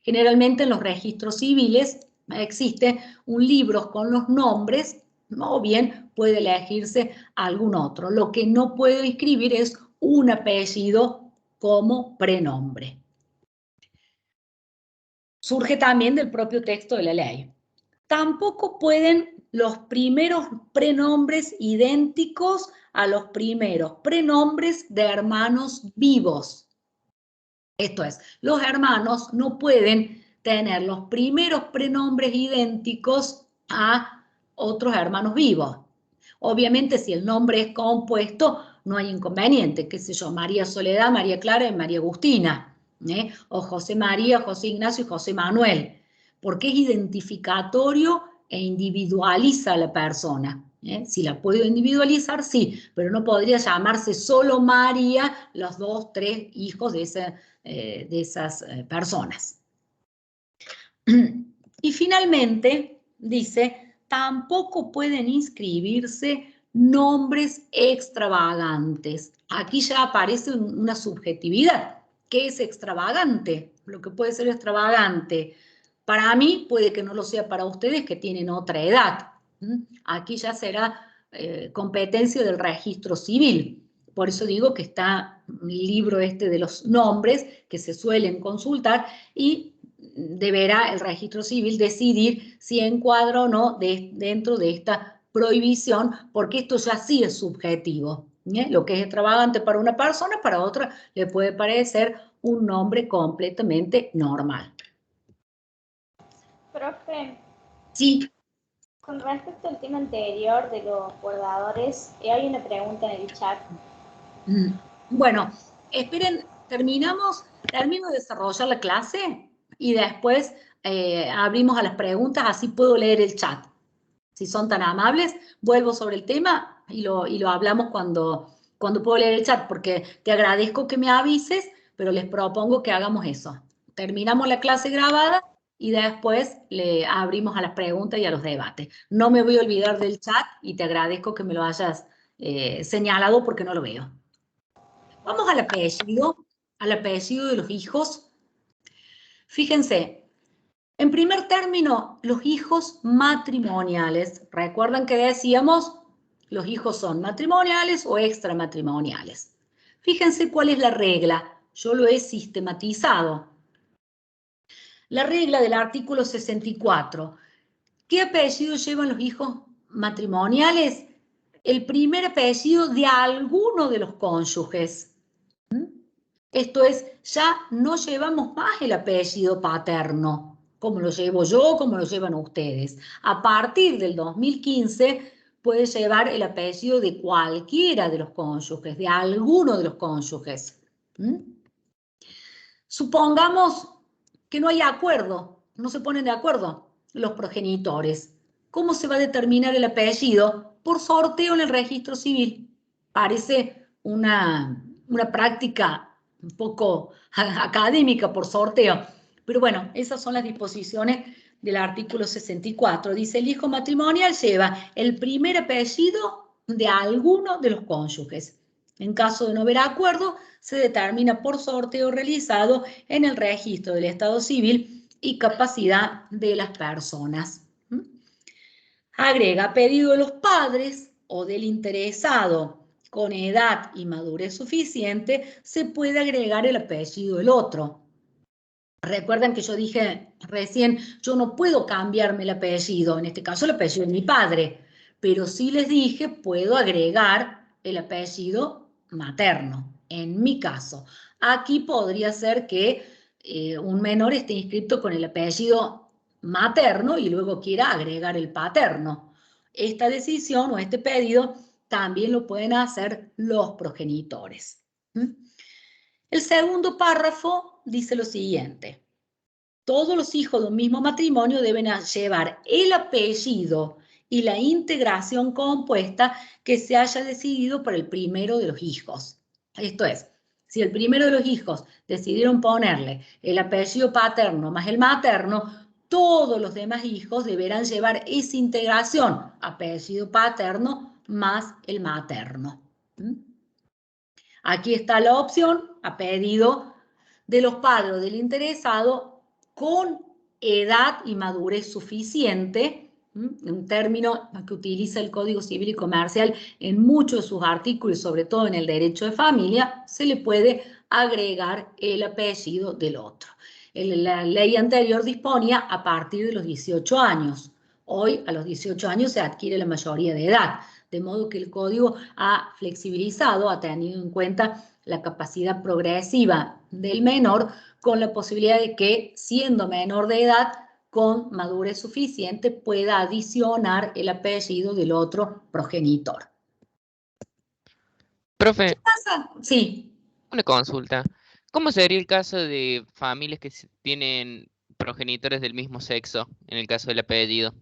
Generalmente en los registros civiles existe un libro con los nombres, o bien puede elegirse algún otro. Lo que no puedo inscribir es un apellido como prenombre. Surge también del propio texto de la ley. Tampoco pueden los primeros prenombres idénticos a los primeros prenombres de hermanos vivos. Esto es, los hermanos no pueden tener los primeros prenombres idénticos a otros hermanos vivos. Obviamente, si el nombre es compuesto, no hay inconveniente, qué sé yo, María Soledad, María Clara y María Agustina, o José María, José Ignacio y José Manuel, porque es identificatorio e individualiza a la persona. Si la puedo individualizar, sí, pero no podría llamarse solo María los 2, 3 hijos de esas personas. Y finalmente, dice, tampoco pueden inscribirse nombres extravagantes. Aquí ya aparece una subjetividad. ¿Qué es extravagante? Lo que puede ser extravagante para mí puede que no lo sea para ustedes que tienen otra edad. Aquí ya será competencia del registro civil. Por eso digo que está el libro este de los nombres que se suelen consultar y deberá el registro civil decidir si encuadra o no dentro de esta prohibición, porque esto ya sí es subjetivo. Lo que es extravagante para una persona, para otra le puede parecer un nombre completamente normal. Profe, Sí. con respecto al tema anterior de los guardadores, hay una pregunta en el chat. Bueno, esperen, termino de desarrollar la clase y después abrimos a las preguntas, así puedo leer el chat. Si son tan amables, vuelvo sobre el tema y lo hablamos cuando puedo leer el chat, porque te agradezco que me avises, pero les propongo que hagamos eso. Terminamos la clase grabada y después le abrimos a las preguntas y a los debates. No me voy a olvidar del chat y te agradezco que me lo hayas señalado porque no lo veo. Vamos al apellido de los hijos. Fíjense, en primer término, los hijos matrimoniales. ¿Recuerdan que decíamos? Los hijos son matrimoniales o extramatrimoniales. Fíjense cuál es la regla. Yo lo he sistematizado. La regla del artículo 64. ¿Qué apellido llevan los hijos matrimoniales? El primer apellido de alguno de los cónyuges. Esto es, ya no llevamos más el apellido paterno, como lo llevo yo, como lo llevan ustedes. A partir del 2015 puede llevar el apellido de cualquiera de los cónyuges, de alguno de los cónyuges. Supongamos que no hay acuerdo, no se ponen de acuerdo los progenitores. ¿Cómo se va a determinar el apellido? Por sorteo en el registro civil. Parece una práctica un poco académica por sorteo, pero bueno, esas son las disposiciones del artículo 64. Dice, el hijo matrimonial lleva el primer apellido de alguno de los cónyuges. En caso de no haber acuerdo, se determina por sorteo realizado en el registro del Estado Civil y capacidad de las personas. Agrega, a pedido de los padres o del interesado con edad y madurez suficiente, se puede agregar el apellido del otro. Recuerden que yo dije recién, yo no puedo cambiarme el apellido, en este caso el apellido de mi padre, pero sí les dije, puedo agregar el apellido materno, en mi caso. Aquí podría ser que un menor esté inscrito con el apellido materno y luego quiera agregar el paterno. Esta decisión o este pedido también lo pueden hacer los progenitores. El segundo párrafo dice lo siguiente. Todos los hijos de un mismo matrimonio deben llevar el apellido y la integración compuesta que se haya decidido por el primero de los hijos. Esto es, si el primero de los hijos decidieron ponerle el apellido paterno más el materno, todos los demás hijos deberán llevar esa integración, apellido paterno más el materno. Aquí está la opción, a pedido de los padres o del interesado con edad y madurez suficiente, un término que utiliza el Código Civil y Comercial en muchos de sus artículos, sobre todo en el derecho de familia, se le puede agregar el apellido del otro. La ley anterior disponía a partir de los 18 años. Hoy, a los 18 años, se adquiere la mayoría de edad, de modo que el Código ha flexibilizado, ha tenido en cuenta la capacidad progresiva del menor, con la posibilidad de que, siendo menor de edad, con madurez suficiente, pueda adicionar el apellido del otro progenitor. Profe, ¿Qué pasa? Sí. una consulta. ¿Cómo sería el caso de familias que tienen progenitores del mismo sexo, en el caso del apellido?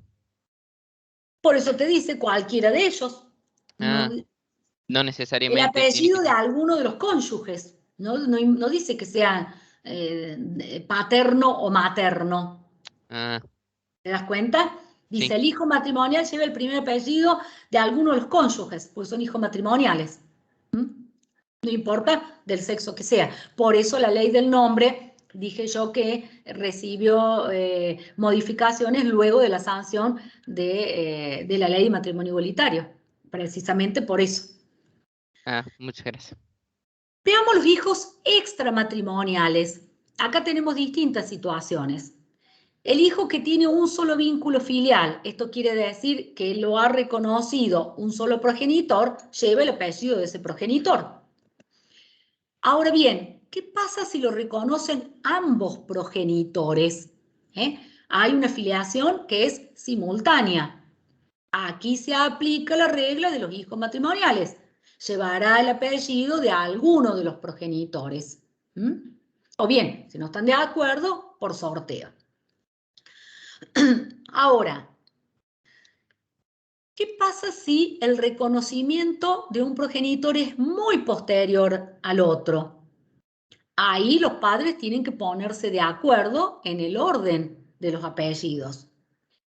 Por eso te dice cualquiera de ellos. Ah, no El necesariamente tiene que apellido de ser. alguno de los cónyuges. No dice que sea paterno o materno. Ah, ¿Te das cuenta? Dice, sí. el hijo matrimonial lleva el primer apellido de alguno de los cónyuges, pues son hijos matrimoniales. No importa del sexo que sea. Por eso la ley del nombre, dije yo que recibió modificaciones luego de la sanción de la ley de matrimonio igualitario. Precisamente por eso. Ah, muchas gracias. Veamos los hijos extramatrimoniales. Acá tenemos distintas situaciones. El hijo que tiene un solo vínculo filial, esto quiere decir que lo ha reconocido un solo progenitor, lleva el apellido de ese progenitor. Ahora bien, ¿qué pasa si lo reconocen ambos progenitores? Hay una filiación que es simultánea. Aquí se aplica la regla de los hijos matrimoniales. Llevará el apellido de alguno de los progenitores. O bien, si no están de acuerdo, por sorteo. Ahora, ¿qué pasa si el reconocimiento de un progenitor es muy posterior al otro? Ahí los padres tienen que ponerse de acuerdo en el orden de los apellidos.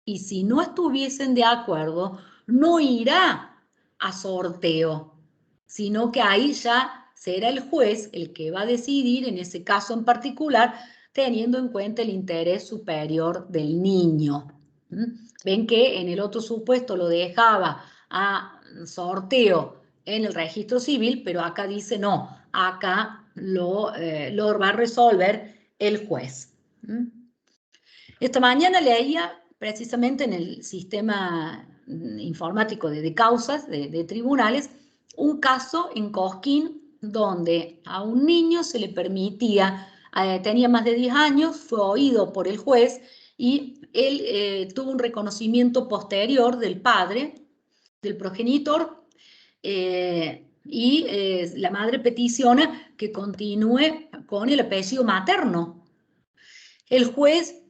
Y si no estuviesen de acuerdo, no irá a sorteo, sino que ahí ya será el juez el que va a decidir en ese caso en particular, teniendo en cuenta el interés superior del niño. Ven que en el otro supuesto lo dejaba a sorteo en el registro civil, pero acá dice no, acá lo va a resolver el juez. Esta mañana leía precisamente en el sistema informático de causas de tribunales un caso en Cosquín donde a un niño se le permitía, tenía más de 10 años, fue oído por el juez y él tuvo un reconocimiento posterior del padre, del progenitor, y la madre peticiona que continúe con el apellido materno. El juez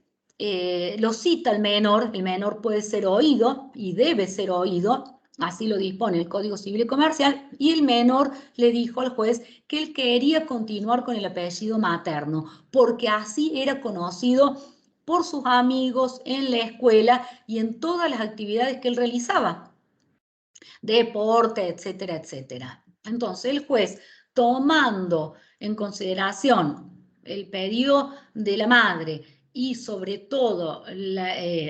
lo cita al menor, el menor puede ser oído y debe ser oído, así lo dispone el Código Civil y Comercial, y el menor le dijo al juez que él quería continuar con el apellido materno, porque así era conocido por sus amigos en la escuela y en todas las actividades que él realizaba, deporte, etcétera, etcétera. Entonces el juez, tomando en consideración el pedido de la madre y sobre todo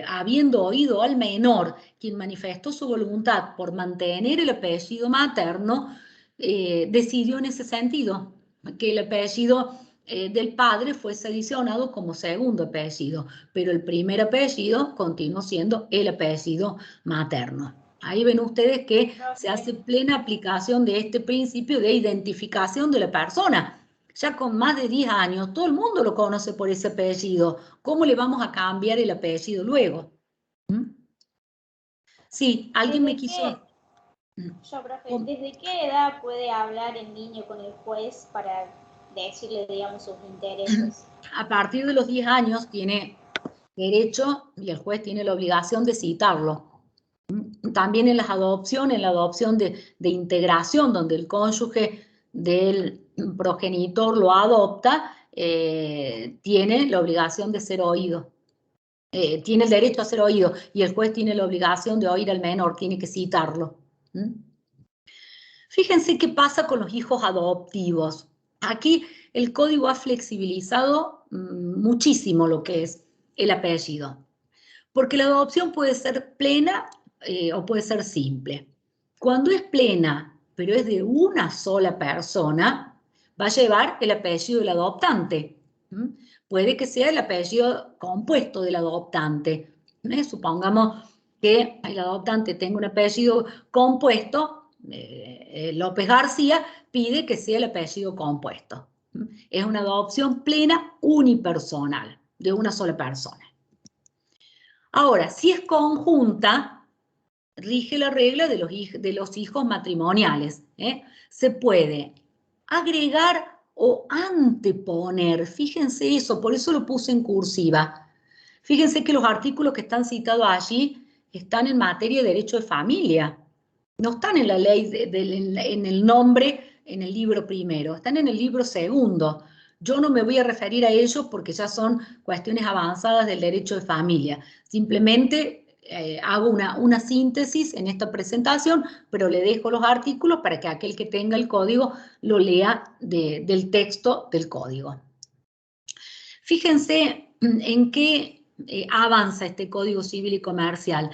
habiendo oído al menor, quien manifestó su voluntad por mantener el apellido materno, decidió en ese sentido que el apellido del padre fuese adicionado como segundo apellido, pero el primer apellido continuó siendo el apellido materno. Ahí ven ustedes que se hace plena aplicación de este principio de identificación de la persona. Ya con más de 10 años, todo el mundo lo conoce por ese apellido. ¿Cómo le vamos a cambiar el apellido luego? Sí, alguien me quiso... Profe, ¿desde qué edad puede hablar el niño con el juez para decirle, digamos, sus intereses? A partir de los 10 años tiene derecho y el juez tiene la obligación de citarlo. También en las adopciones, en la adopción de integración, donde el cónyuge del progenitor lo adopta, tiene la obligación de ser oído. Tiene el derecho a ser oído y el juez tiene la obligación de oír al menor, tiene que citarlo. Fíjense qué pasa con los hijos adoptivos. Aquí el código ha flexibilizado muchísimo lo que es el apellido, porque la adopción puede ser plena o puede ser simple. Cuando es plena, pero es de una sola persona, va a llevar el apellido del adoptante. Puede que sea el apellido compuesto del adoptante. Supongamos que el adoptante tenga un apellido compuesto, López García pide que sea el apellido compuesto. Es una adopción plena unipersonal, de una sola persona. Ahora, si es conjunta, rige la regla de los hijos matrimoniales. Se puede agregar o anteponer. Fíjense eso, por eso lo puse en cursiva. Fíjense que los artículos que están citados allí están en materia de derecho de familia. No están en la ley, en el nombre, en el libro primero, están en el libro segundo. Yo no me voy a referir a ellos porque ya son cuestiones avanzadas del derecho de familia. Simplemente hago una síntesis en esta presentación, pero le dejo los artículos para que aquel que tenga el código lo lea del texto del código. Fíjense en qué avanza este Código Civil y Comercial.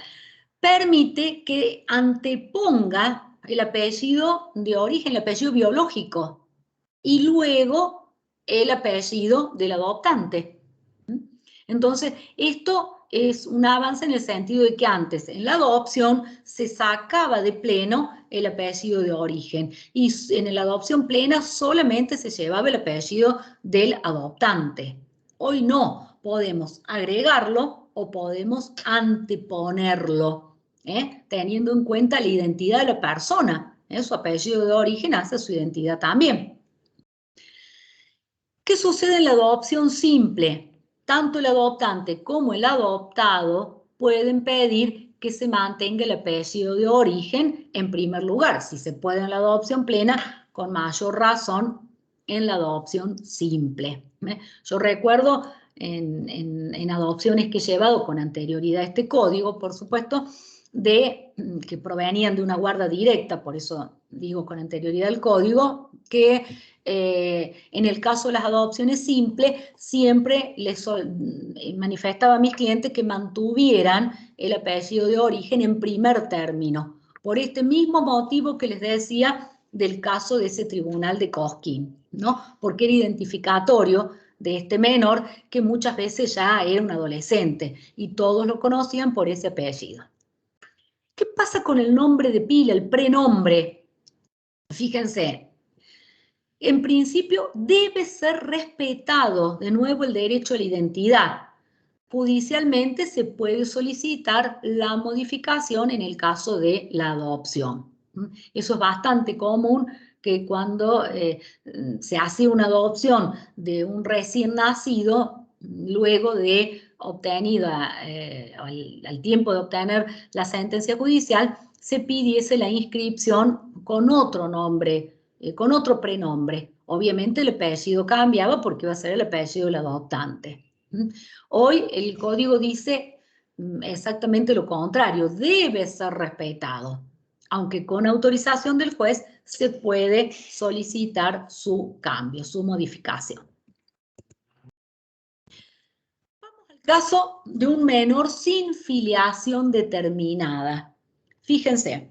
Permite que anteponga el apellido de origen, el apellido biológico, y luego el apellido del adoptante. Entonces, esto es un avance en el sentido de que antes, en la adopción, se sacaba de pleno el apellido de origen, y en la adopción plena solamente se llevaba el apellido del adoptante. Hoy no, podemos agregarlo o podemos anteponerlo, teniendo en cuenta la identidad de la persona. Su apellido de origen hace su identidad también. ¿Qué sucede en la adopción simple? Tanto el adoptante como el adoptado pueden pedir que se mantenga el apellido de origen en primer lugar. Si se puede en la adopción plena, con mayor razón en la adopción simple. Yo recuerdo en adopciones que he llevado con anterioridad a este código, por supuesto, que provenían de una guarda directa, por eso digo con anterioridad al código, que en el caso de las adopciones simples, siempre les manifestaba a mis clientes que mantuvieran el apellido de origen en primer término, por este mismo motivo que les decía del caso de ese tribunal de Cosquín, ¿no? Porque era identificatorio de este menor que muchas veces ya era un adolescente y todos lo conocían por ese apellido. ¿Qué pasa con el nombre de pila, el prenombre? Fíjense, en principio debe ser respetado, de nuevo, el derecho a la identidad. Judicialmente se puede solicitar la modificación en el caso de la adopción. Eso es bastante común, que cuando se hace una adopción de un recién nacido, luego de obtenida, al tiempo de obtener la sentencia judicial, se pidiese la inscripción con otro nombre, con otro prenombre. Obviamente el apellido cambiaba porque iba a ser el apellido del adoptante. Hoy el código dice exactamente lo contrario, debe ser respetado, aunque con autorización del juez se puede solicitar su cambio, su modificación. Vamos al caso de un menor sin filiación determinada. Fíjense.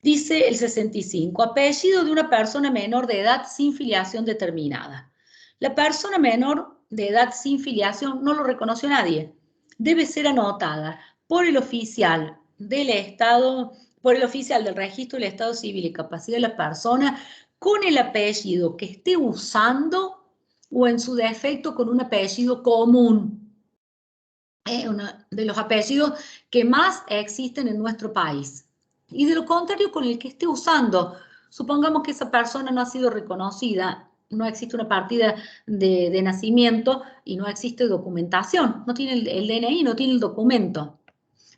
Dice el 65, apellido de una persona menor de edad sin filiación determinada. La persona menor de edad sin filiación no lo reconoció nadie. Debe ser anotada por el oficial del Estado, por el oficial del registro del Estado Civil y Capacidad de la persona, con el apellido que esté usando o en su defecto con un apellido común. Uno de los apellidos que más existen en nuestro país. Y de lo contrario con el que esté usando. Supongamos que esa persona no ha sido reconocida, no existe una partida de nacimiento y no existe documentación, no tiene el DNI, no tiene el documento.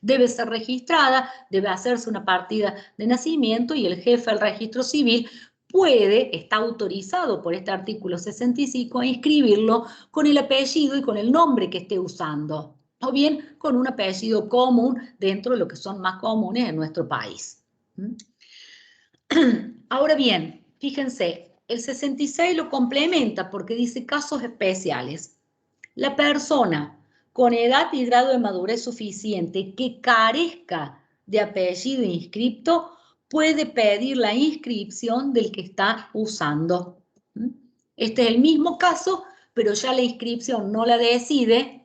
Debe ser registrada, debe hacerse una partida de nacimiento y el jefe del registro civil está autorizado por este artículo 65 a inscribirlo con el apellido y con el nombre que esté usando, o bien con un apellido común dentro de lo que son más comunes en nuestro país. Ahora bien, fíjense, el 66 lo complementa porque dice casos especiales. La persona con edad y grado de madurez suficiente que carezca de apellido inscripto puede pedir la inscripción del que está usando. Este es el mismo caso, pero ya la inscripción no la decide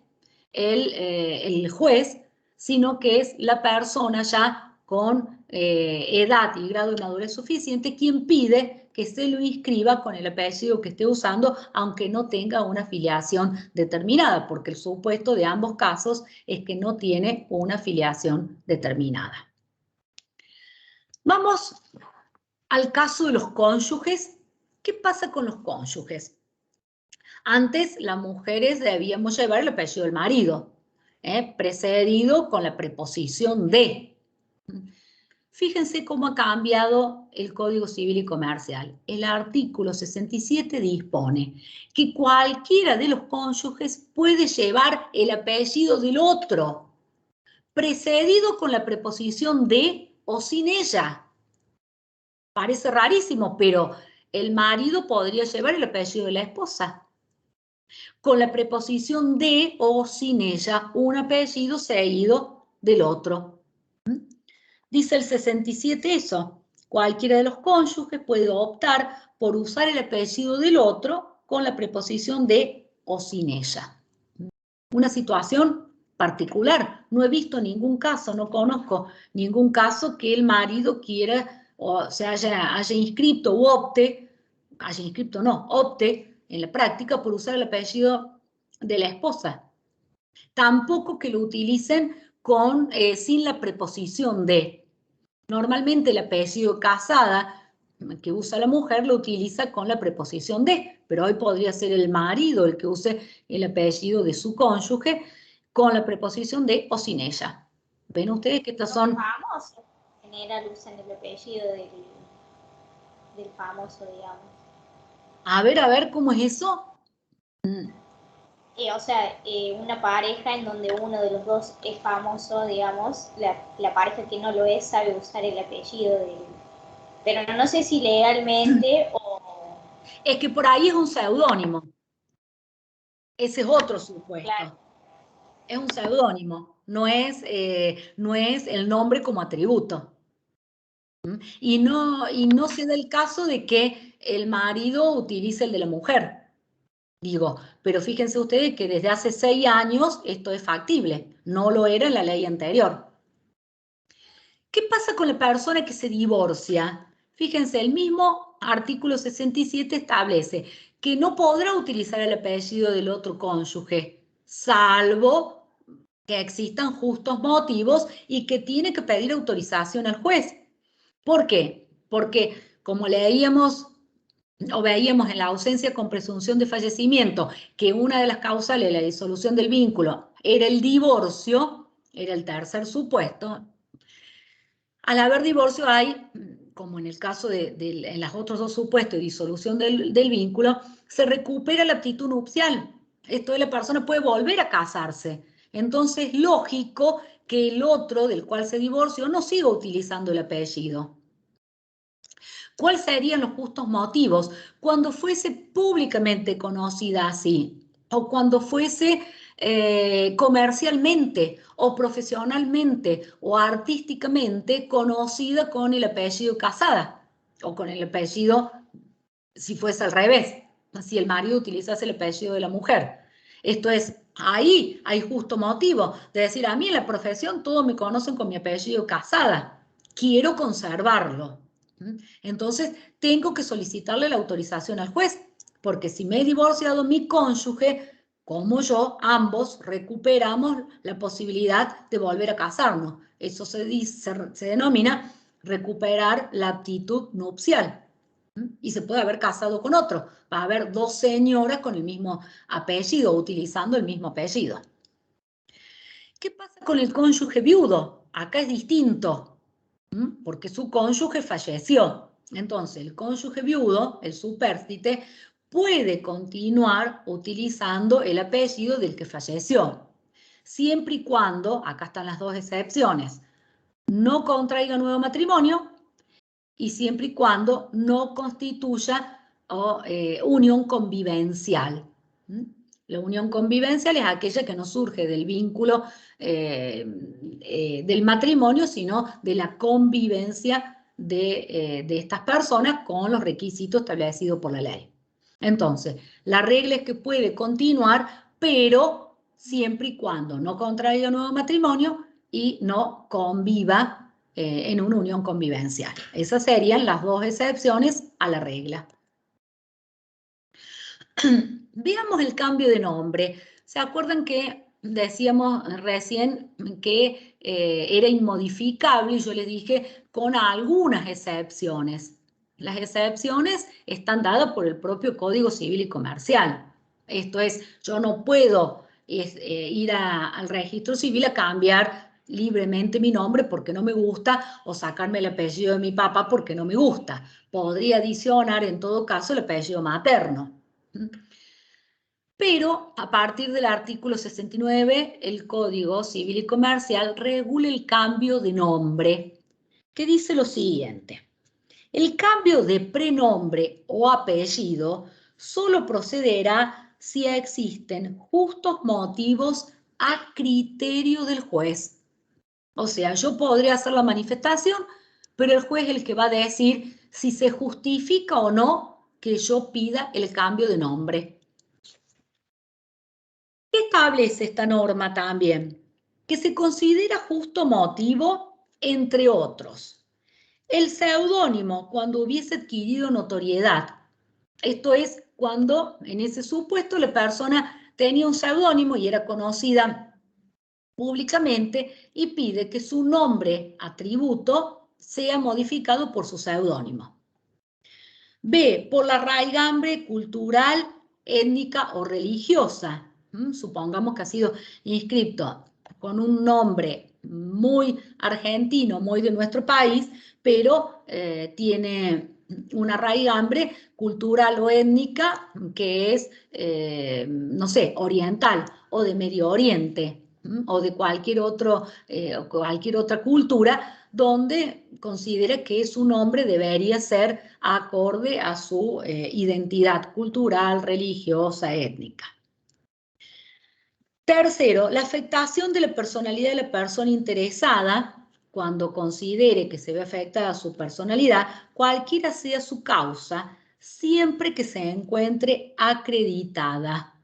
el juez, sino que es la persona ya con edad y grado de madurez suficiente quien pide que se lo inscriba con el apellido que esté usando, aunque no tenga una filiación determinada, porque el supuesto de ambos casos es que no tiene una filiación determinada. Vamos al caso de los cónyuges. ¿Qué pasa con los cónyuges? Antes las mujeres debíamos llevar el apellido del marido, precedido con la preposición de. Fíjense cómo ha cambiado el Código Civil y Comercial. El artículo 67 dispone que cualquiera de los cónyuges puede llevar el apellido del otro, precedido con la preposición de o sin ella. Parece rarísimo, pero el marido podría llevar el apellido de la esposa, con la preposición de o sin ella, un apellido seguido del otro. Dice el 67 eso, cualquiera de los cónyuges puede optar por usar el apellido del otro con la preposición de o sin ella. Una situación particular, no he visto ningún caso, no conozco ningún caso que el marido quiera o se haya inscrito o opte en la práctica por usar el apellido de la esposa. Tampoco que lo utilicen sin la preposición de. Normalmente el apellido casada que usa la mujer lo utiliza con la preposición de, pero hoy podría ser el marido el que use el apellido de su cónyuge con la preposición de o sin ella. ¿Ven ustedes que estas son? Los famosos en general usan el apellido del famoso, digamos. A ver, ¿cómo es eso? O sea, una pareja en donde uno de los dos es famoso, digamos, la pareja que no lo es sabe usar el apellido del... Pero no sé si legalmente o... Es que por ahí es un seudónimo. Ese es otro supuesto. Claro. Es un seudónimo, no es el nombre como atributo. Y no se da el caso de que el marido utilice el de la mujer. Digo, pero fíjense ustedes que desde hace 6 años esto es factible, no lo era en la ley anterior. ¿Qué pasa con la persona que se divorcia? Fíjense, el mismo artículo 67 establece que no podrá utilizar el apellido del otro cónyuge, salvo que existan justos motivos y que tiene que pedir autorización al juez. ¿Por qué? Porque, como leíamos o veíamos en la ausencia con presunción de fallecimiento, que una de las causales de la disolución del vínculo era el divorcio, era el tercer supuesto. Al haber divorcio hay, como en el caso en los otros dos supuestos de disolución del vínculo, se recupera la aptitud nupcial. Esto de la persona puede volver a casarse. Entonces, lógico que el otro del cual se divorció no siga utilizando el apellido. ¿Cuáles serían los justos motivos? Cuando fuese públicamente conocida así, o cuando fuese comercialmente, o profesionalmente, o artísticamente conocida con el apellido casada, o con el apellido, si fuese al revés, si el marido utilizase el apellido de la mujer. Esto es, ahí hay justo motivo de decir, a mí en la profesión todos me conocen con mi apellido casada, quiero conservarlo. Entonces, tengo que solicitarle la autorización al juez, porque si me he divorciado, mi cónyuge, como yo, ambos recuperamos la posibilidad de volver a casarnos. Eso se denomina recuperar la aptitud nupcial. Y se puede haber casado con otro. Va a haber 2 señoras con el mismo apellido, utilizando el mismo apellido. ¿Qué pasa con el cónyuge viudo? Acá es distinto, porque su cónyuge falleció. Entonces, el cónyuge viudo, el supérstite, puede continuar utilizando el apellido del que falleció, siempre y cuando, acá están las 2 excepciones, no contraiga nuevo matrimonio y siempre y cuando no constituya unión convivencial. La unión convivencial es aquella que no surge del vínculo del matrimonio, sino de la convivencia de estas personas con los requisitos establecidos por la ley. Entonces, la regla es que puede continuar, pero siempre y cuando no contraiga nuevo matrimonio y no conviva en una unión convivencial. Esas serían las dos excepciones a la regla. Veamos el cambio de nombre. ¿Se acuerdan que decíamos recién que era inmodificable? Y yo les dije con algunas excepciones. Las excepciones están dadas por el propio Código Civil y Comercial. Esto es, yo no puedo ir al registro civil a cambiar libremente mi nombre porque no me gusta o sacarme el apellido de mi papá porque no me gusta. Podría adicionar en todo caso el apellido materno. Pero a partir del artículo 69, el Código Civil y Comercial regula el cambio de nombre, que dice lo siguiente. El cambio de prenombre o apellido solo procederá si existen justos motivos a criterio del juez. O sea, yo podría hacer la manifestación, pero el juez es el que va a decir si se justifica o no que yo pida el cambio de nombre. ¿Qué establece esta norma también? Que se considera justo motivo, entre otros, el seudónimo cuando hubiese adquirido notoriedad. Esto es cuando en ese supuesto la persona tenía un seudónimo y era conocida públicamente y pide que su nombre atributo sea modificado por su seudónimo. B, por la raigambre cultural, étnica o religiosa. Supongamos que ha sido inscrito con un nombre muy argentino, muy de nuestro país, pero tiene una raigambre cultural o étnica que es, no sé, oriental o de Medio Oriente o de cualquier otra cultura donde considera que su nombre debería ser acorde a su identidad cultural, religiosa, étnica. Tercero, la afectación de la personalidad de la persona interesada, cuando considere que se ve afectada su personalidad, cualquiera sea su causa, siempre que se encuentre acreditada.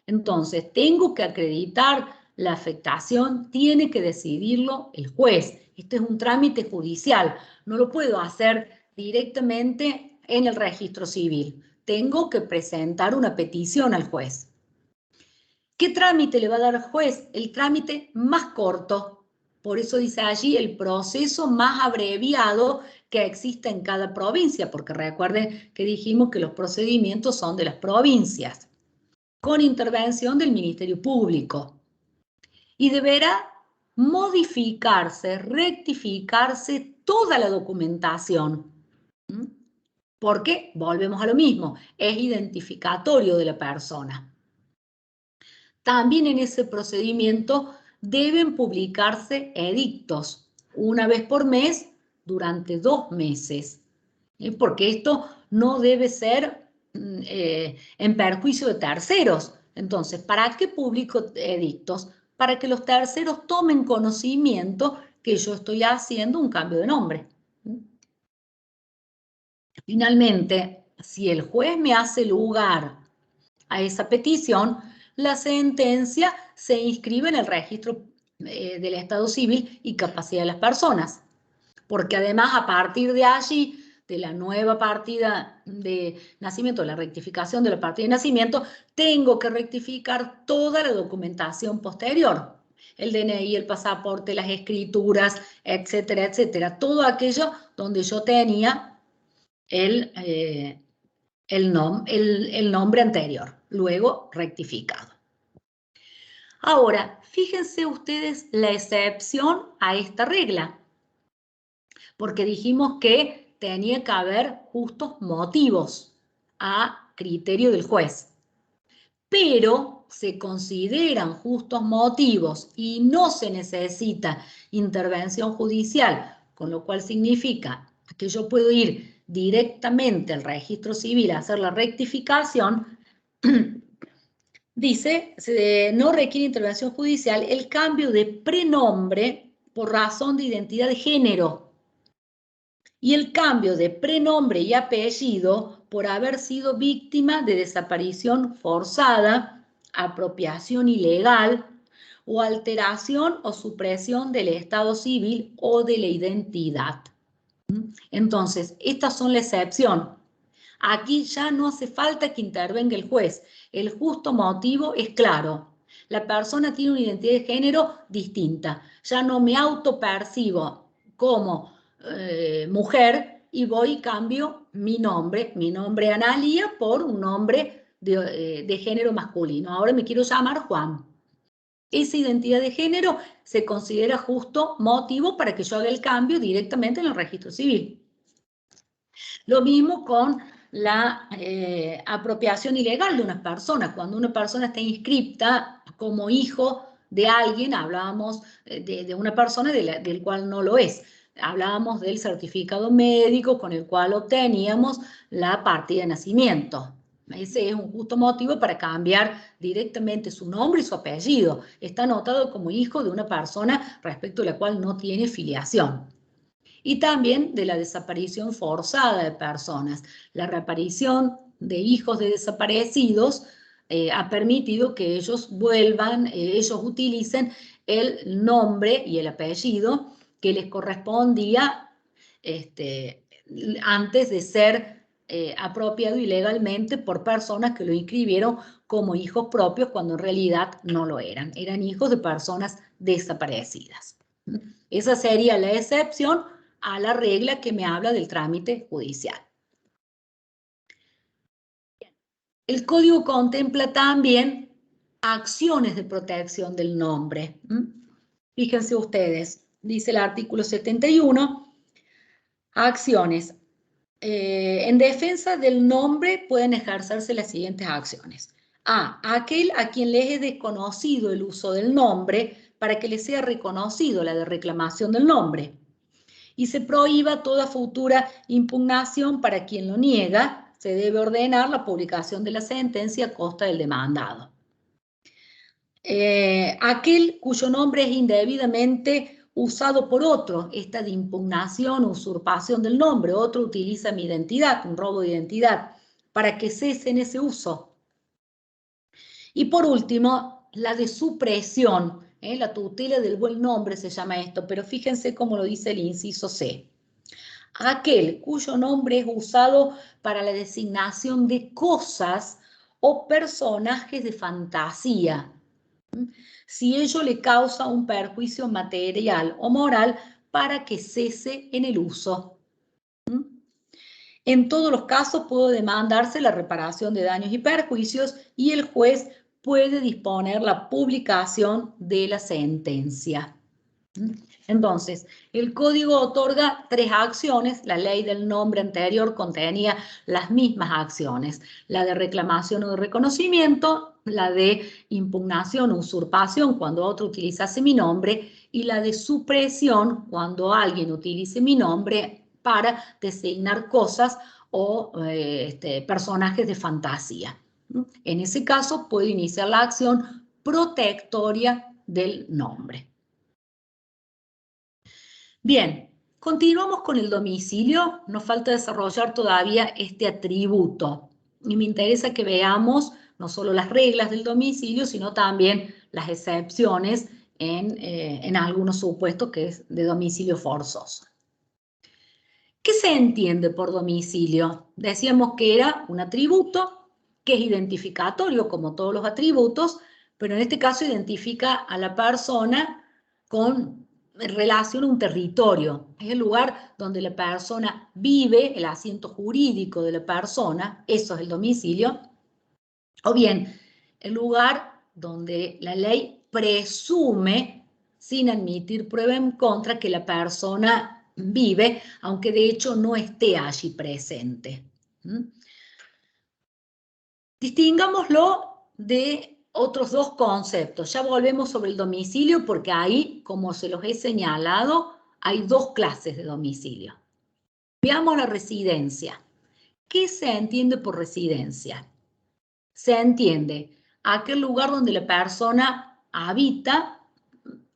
Entonces, tengo que acreditar la afectación, tiene que decidirlo el juez. Esto es un trámite judicial, no lo puedo hacer directamente en el registro civil. Tengo que presentar una petición al juez. ¿Qué trámite le va a dar al juez? El trámite más corto. Por eso dice allí el proceso más abreviado que existe en cada provincia, porque recuerden que dijimos que los procedimientos son de las provincias, con intervención del Ministerio Público. Y deberá modificarse, rectificarse toda la documentación. Porque, volvemos a lo mismo, es identificatorio de la persona. También en ese procedimiento deben publicarse edictos una vez por mes durante 2 meses, porque esto no debe ser en perjuicio de terceros. Entonces, ¿para qué publico edictos? Para que los terceros tomen conocimiento que yo estoy haciendo un cambio de nombre. Finalmente, si el juez me hace lugar a esa petición, la sentencia se inscribe en el registro del Estado Civil y Capacidad de las Personas, porque además a partir de allí, de la nueva partida de nacimiento, la rectificación de la partida de nacimiento, tengo que rectificar toda la documentación posterior, el DNI, el pasaporte, las escrituras, etcétera, etcétera, todo aquello donde yo tenía el nombre anterior, luego rectificado. Ahora, fíjense ustedes la excepción a esta regla, porque dijimos que tenía que haber justos motivos a criterio del juez, pero se consideran justos motivos y no se necesita intervención judicial, con lo cual significa que yo puedo ir directamente al registro civil a hacer la rectificación. Dice, no requiere intervención judicial el cambio de prenombre por razón de identidad de género y el cambio de prenombre y apellido por haber sido víctima de desaparición forzada, apropiación ilegal, o alteración o supresión del estado civil o de la identidad. Entonces, estas son la excepción. Aquí ya no hace falta que intervenga el juez. El justo motivo es claro. La persona tiene una identidad de género distinta. Ya no me autopercibo como mujer y voy y cambio mi nombre Analía, por un nombre de género masculino. Ahora me quiero llamar Juan. Esa identidad de género se considera justo motivo para que yo haga el cambio directamente en el registro civil. Lo mismo con la apropiación ilegal de una persona. Cuando una persona está inscripta como hijo de alguien, hablábamos de una persona del cual no lo es. Hablábamos del certificado médico con el cual obteníamos la partida de nacimiento. Ese es un justo motivo para cambiar directamente su nombre y su apellido. Está anotado como hijo de una persona respecto a la cual no tiene filiación. Y también de la desaparición forzada de personas. La reaparición de hijos de desaparecidos ha permitido que ellos vuelvan, ellos utilicen el nombre y el apellido que les correspondía antes de ser apropiado ilegalmente por personas que lo inscribieron como hijos propios cuando en realidad no lo eran. Eran hijos de personas desaparecidas. Esa sería la excepción a la regla que me habla del trámite judicial. El código contempla también acciones de protección del nombre. Fíjense ustedes, dice el artículo 71, acciones. En defensa del nombre pueden ejercerse las siguientes acciones. A. Aquel a quien le es desconocido el uso del nombre para que le sea reconocido, la de reclamación del nombre. Y se prohíba toda futura impugnación para quien lo niega. Se debe ordenar la publicación de la sentencia a costa del demandado. Aquel cuyo nombre es indebidamente usado por otro, esta de impugnación o usurpación del nombre, otro utiliza mi identidad, un robo de identidad, para que cese en ese uso. Y por último, la de supresión, la tutela del buen nombre se llama esto, pero fíjense cómo lo dice el inciso C. Aquel cuyo nombre es usado para la designación de cosas o personajes de fantasía, si ello le causa un perjuicio material o moral, para que cese en el uso. En todos los casos puede demandarse la reparación de daños y perjuicios y el juez puede disponer la publicación de la sentencia. Entonces, el código otorga 3 acciones. La ley del nombre anterior contenía las mismas acciones: la de reclamación o de reconocimiento, la de impugnación o usurpación cuando otro utilizase mi nombre, y la de supresión cuando alguien utilice mi nombre para designar cosas o personajes de fantasía. En ese caso puede iniciar la acción protectoria del nombre. Bien, continuamos con el domicilio. Nos falta desarrollar todavía este atributo. Y me interesa que veamos no solo las reglas del domicilio, sino también las excepciones en algunos supuestos que es de domicilio forzoso. ¿Qué se entiende por domicilio? Decíamos que era un atributo que es identificatorio como todos los atributos, pero en este caso identifica a la persona con relación a un territorio. Es el lugar donde la persona vive, el asiento jurídico de la persona, eso es el domicilio. O bien, el lugar donde la ley presume, sin admitir prueba en contra, que la persona vive, aunque de hecho no esté allí presente. Distingámoslo de otros 2 conceptos. Ya volvemos sobre el domicilio porque ahí, como se los he señalado, hay 2 clases de domicilio. Veamos la residencia. ¿Qué se entiende por residencia? Se entiende aquel lugar donde la persona habita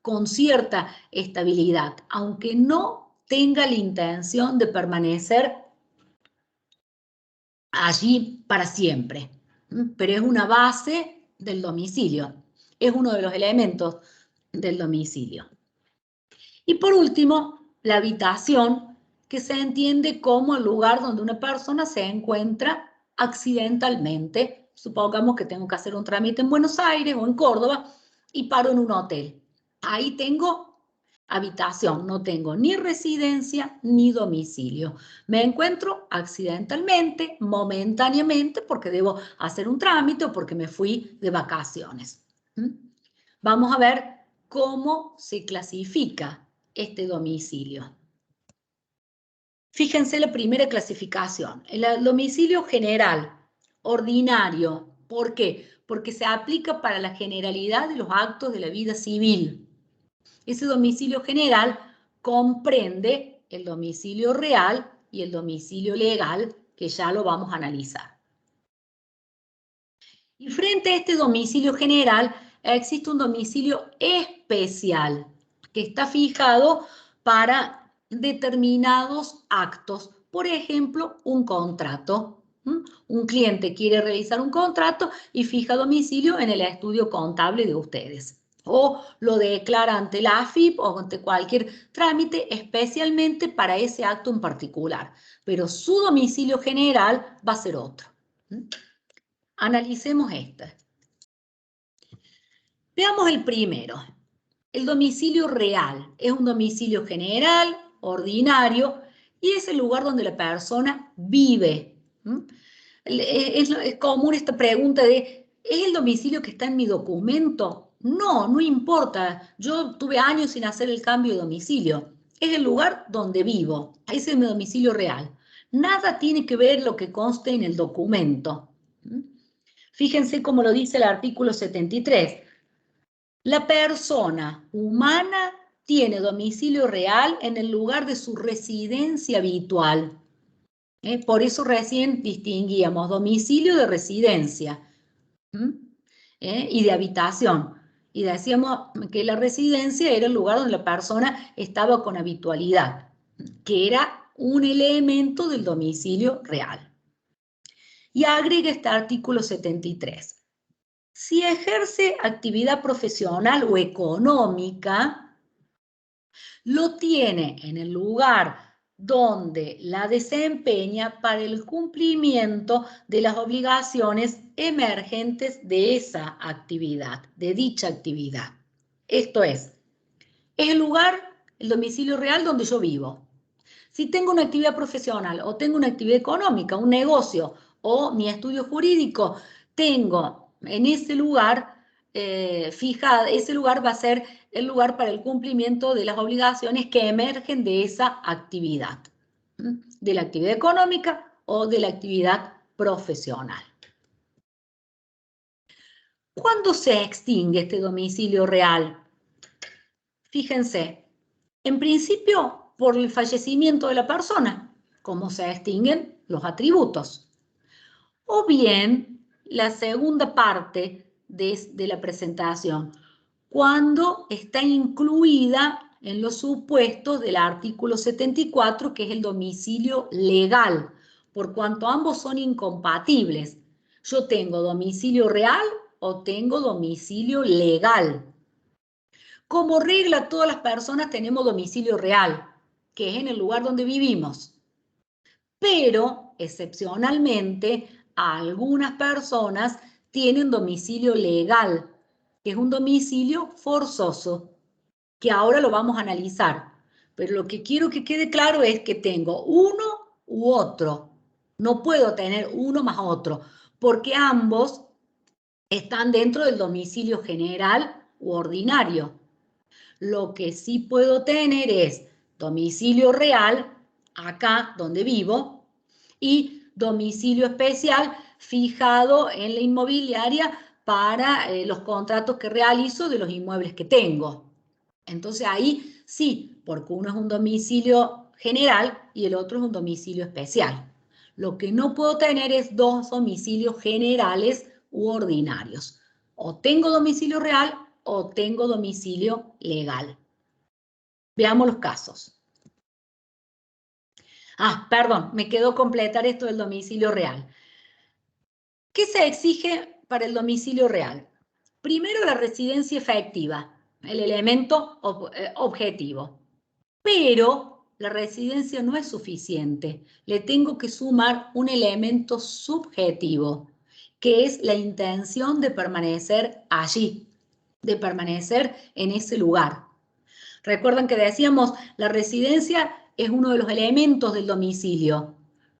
con cierta estabilidad, aunque no tenga la intención de permanecer allí para siempre, pero es una base del domicilio. Es uno de los elementos del domicilio. Y por último, la habitación, que se entiende como el lugar donde una persona se encuentra accidentalmente. Supongamos que tengo que hacer un trámite en Buenos Aires o en Córdoba y paro en un hotel. Ahí tengo habitación, no tengo ni residencia ni domicilio. Me encuentro accidentalmente, momentáneamente, porque debo hacer un trámite o porque me fui de vacaciones. Vamos a ver cómo se clasifica este domicilio. Fíjense la primera clasificación, el domicilio general, ordinario. ¿Por qué? Porque se aplica para la generalidad de los actos de la vida civil. Ese domicilio general comprende el domicilio real y el domicilio legal, que ya lo vamos a analizar. Y frente a este domicilio general existe un domicilio especial que está fijado para determinados actos. Por ejemplo, un contrato. Un cliente quiere realizar un contrato y fija domicilio en el estudio contable de ustedes. O lo declara ante la AFIP o ante cualquier trámite especialmente para ese acto en particular. Pero su domicilio general va a ser otro. Analicemos este. Veamos el primero. El domicilio real es un domicilio general, ordinario, y es el lugar donde la persona vive. Es común esta pregunta de, ¿es el domicilio que está en mi documento? No, no importa. Yo tuve años sin hacer el cambio de domicilio. Es el lugar donde vivo. Ese es mi domicilio real. Nada tiene que ver lo que conste en el documento. Fíjense cómo lo dice el artículo 73. La persona humana tiene domicilio real en el lugar de su residencia habitual. Por eso recién distinguíamos domicilio de residencia y de habitación. Y decíamos que la residencia era el lugar donde la persona estaba con habitualidad, que era un elemento del domicilio real. Y agrega este artículo 73. Si ejerce actividad profesional o económica, lo tiene en el lugar donde la desempeña para el cumplimiento de las obligaciones emergentes de esa actividad, de dicha actividad. Esto es el lugar, el domicilio real donde yo vivo. Si tengo una actividad profesional o tengo una actividad económica, un negocio o mi estudio jurídico, tengo en ese lugar fijado, ese lugar va a ser el lugar para el cumplimiento de las obligaciones que emergen de esa actividad, de la actividad económica o de la actividad profesional. ¿Cuándo se extingue este domicilio real? Fíjense, en principio por el fallecimiento de la persona, como se extinguen los atributos. O bien, la segunda parte de la presentación, cuando está incluida en los supuestos del artículo 74, que es el domicilio legal, por cuanto ambos son incompatibles. Yo tengo domicilio real o tengo domicilio legal. Como regla, todas las personas tenemos domicilio real, que es en el lugar donde vivimos. Pero, excepcionalmente, algunas personas tienen domicilio legal, que es un domicilio forzoso, que ahora lo vamos a analizar. Pero lo que quiero que quede claro es que tengo uno u otro. No puedo tener uno más otro, porque ambos están dentro del domicilio general u ordinario. Lo que sí puedo tener es domicilio real, acá donde vivo, y domicilio especial fijado en la inmobiliaria para los contratos que realizo de los inmuebles que tengo. Entonces ahí sí, porque uno es un domicilio general y el otro es un domicilio especial. Lo que no puedo tener es dos domicilios generales u ordinarios. O tengo domicilio real o tengo domicilio legal. Veamos los casos. Perdón, me quedó completar esto del domicilio real. ¿Qué se exige para el domicilio real? Primero la residencia efectiva, el elemento objetivo. Pero la residencia no es suficiente. Le tengo que sumar un elemento subjetivo, que es la intención de permanecer allí, de permanecer en ese lugar. Recuerdan que decíamos, la residencia es uno de los elementos del domicilio,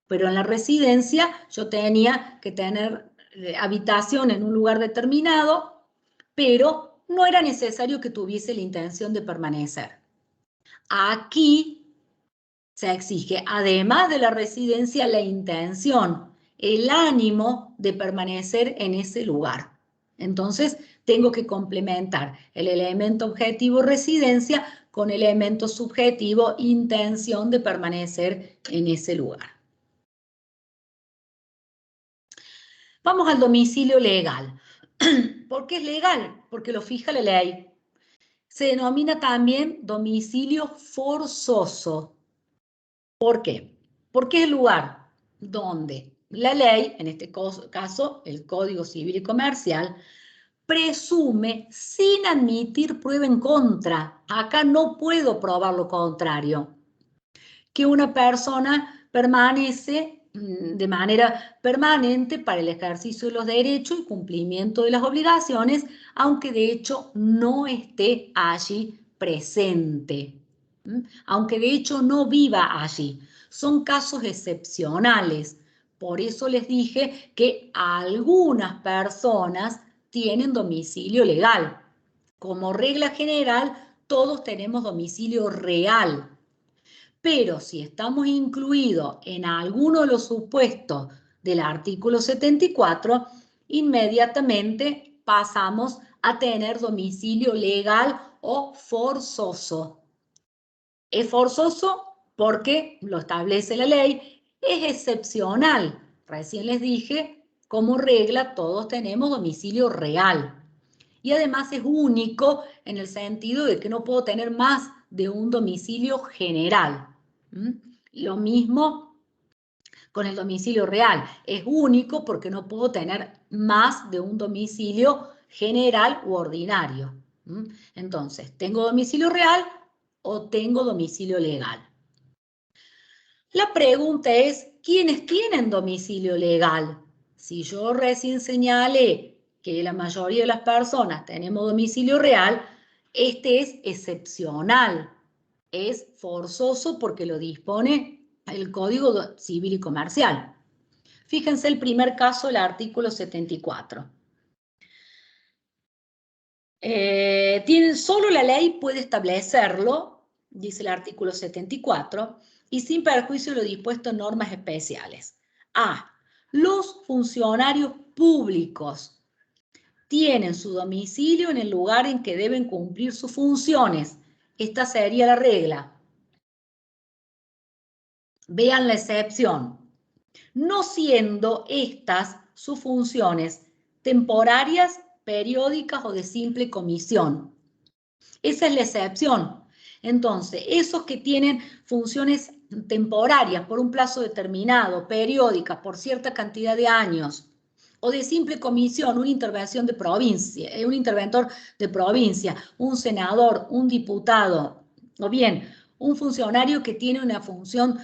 pero en la residencia yo tenía que tener habitación en un lugar determinado, pero no era necesario que tuviese la intención de permanecer. Aquí se exige, además de la residencia, la intención, el ánimo de permanecer en ese lugar. Entonces, tengo que complementar el elemento objetivo residencia con el elemento subjetivo intención de permanecer en ese lugar. Vamos al domicilio legal. ¿Por qué es legal? Porque lo fija la ley. Se denomina también domicilio forzoso. ¿Por qué? Porque es el lugar donde la ley, en este caso el Código Civil y Comercial, presume sin admitir prueba en contra. Acá no puedo probar lo contrario. Que una persona permanece de manera permanente para el ejercicio de los derechos y cumplimiento de las obligaciones, aunque de hecho no esté allí presente. Aunque de hecho no viva allí. Son casos excepcionales. Por eso les dije que algunas personas tienen domicilio legal. Como regla general, todos tenemos domicilio real. Pero si estamos incluidos en alguno de los supuestos del artículo 74, inmediatamente pasamos a tener domicilio legal o forzoso. Es forzoso porque lo establece la ley, es excepcional. Recién les dije, como regla, todos tenemos domicilio real. Y además es único en el sentido de que no puedo tener más de un domicilio general. Lo mismo con el domicilio real. Es único porque no puedo tener más de un domicilio general u ordinario. Entonces, ¿tengo domicilio real o tengo domicilio legal? La pregunta es, ¿quiénes tienen domicilio legal? Si yo recién señalé que la mayoría de las personas tenemos domicilio real, este es excepcional, es forzoso porque lo dispone el Código Civil y Comercial. Fíjense el primer caso, el artículo 74. Solo la ley puede establecerlo, dice el artículo 74, y sin perjuicio de lo dispuesto en normas especiales. A. Los funcionarios públicos tienen su domicilio en el lugar en que deben cumplir sus funciones. Esta sería la regla. Vean la excepción. No siendo estas sus funciones temporarias, periódicas o de simple comisión. Esa es la excepción. Entonces, esos que tienen funciones temporarias por un plazo determinado, periódicas por cierta cantidad de años, o de simple comisión, una intervención de provincia, un interventor de provincia, un senador, un diputado, o bien un funcionario que tiene una función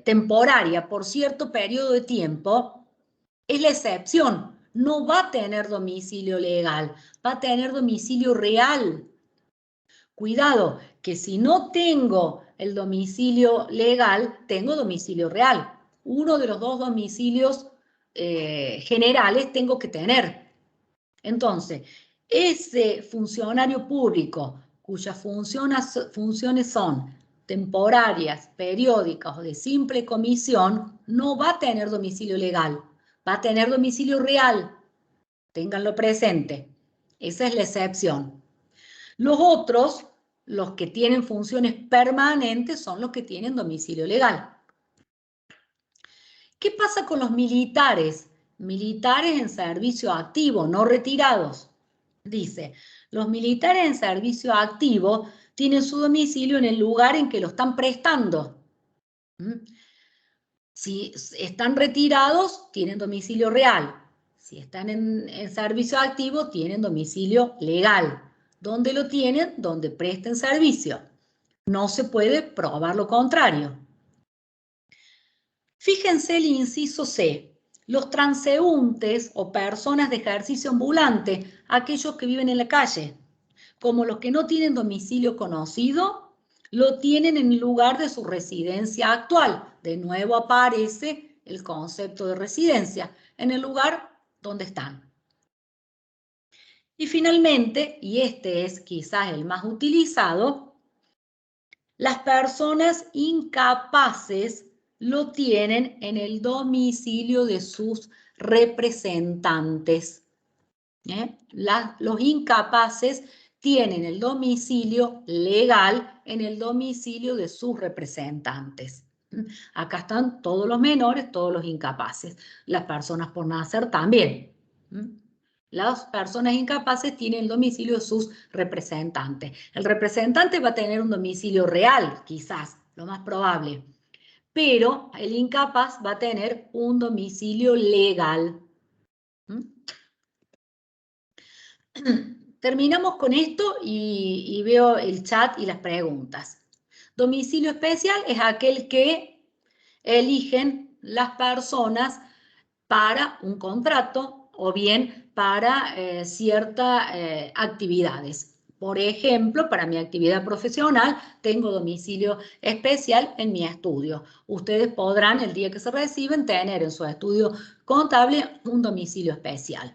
temporaria por cierto periodo de tiempo, es la excepción. No va a tener domicilio legal, va a tener domicilio real. Cuidado, que si no tengo el domicilio legal, tengo domicilio real. Uno de los dos domicilios generales tengo que tener. Entonces, ese funcionario público cuyas funciones son temporarias, periódicas o de simple comisión, no va a tener domicilio legal, va a tener domicilio real. Ténganlo presente. Esa es la excepción. Los otros, los que tienen funciones permanentes, son los que tienen domicilio legal. ¿Qué pasa con los militares? Militares en servicio activo, no retirados. Dice, los militares en servicio activo tienen su domicilio en el lugar en que lo están prestando. Si están retirados, tienen domicilio real. Si están en servicio activo, tienen domicilio legal. ¿Dónde lo tienen? Donde presten servicio. No se puede probar lo contrario. Fíjense el inciso C. Los transeúntes o personas de ejercicio ambulante, aquellos que viven en la calle, como los que no tienen domicilio conocido, lo tienen en el lugar de su residencia actual. De nuevo aparece el concepto de residencia, en el lugar donde están. Y finalmente, y este es quizás el más utilizado, las personas incapaces lo tienen en el domicilio de sus representantes. Los incapaces tienen el domicilio legal en el domicilio de sus representantes. Acá están todos los menores, todos los incapaces. Las personas por nacer también. Las personas incapaces tienen el domicilio de sus representantes. El representante va a tener un domicilio real, quizás, lo más probable. Pero el incapaz va a tener un domicilio legal. Terminamos con esto y veo el chat y las preguntas. Domicilio especial es aquel que eligen las personas para un contrato o bien para ciertas actividades. Por ejemplo, para mi actividad profesional tengo domicilio especial en mi estudio. Ustedes podrán, el día que se reciben, tener en su estudio contable un domicilio especial.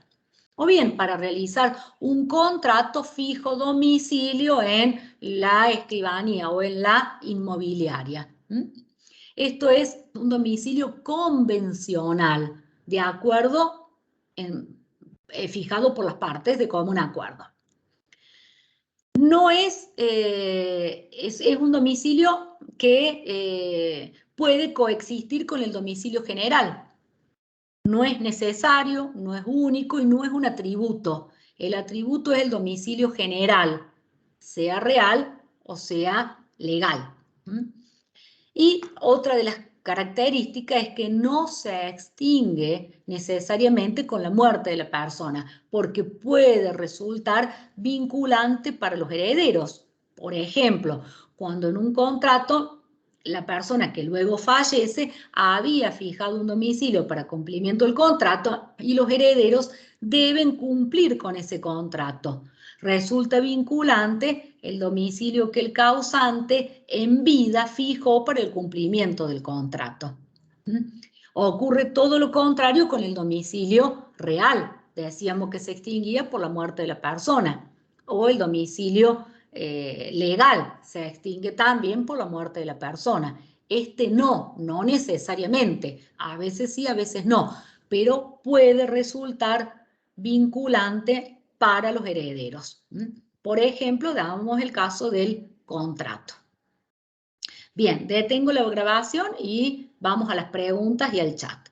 O bien, para realizar un contrato fijo domicilio en la escribanía o en la inmobiliaria. Esto es un domicilio convencional, de acuerdo, fijado por las partes de común acuerdo. No es un domicilio que puede coexistir con el domicilio general. No es necesario, no es único y no es un atributo. El atributo es el domicilio general, sea real o sea legal. Y otra de las características es que no se extingue necesariamente con la muerte de la persona, porque puede resultar vinculante para los herederos. Por ejemplo, cuando en un contrato la persona que luego fallece había fijado un domicilio para cumplimiento del contrato y los herederos deben cumplir con ese contrato. Resulta vinculante el domicilio que el causante en vida fijó para el cumplimiento del contrato. Ocurre todo lo contrario con el domicilio real. Decíamos que se extinguía por la muerte de la persona. O el domicilio legal se extingue también por la muerte de la persona. Este no necesariamente. A veces sí, a veces no. Pero puede resultar vinculante para los herederos. Por ejemplo, damos el caso del contrato. Bien, detengo la grabación y vamos a las preguntas y al chat.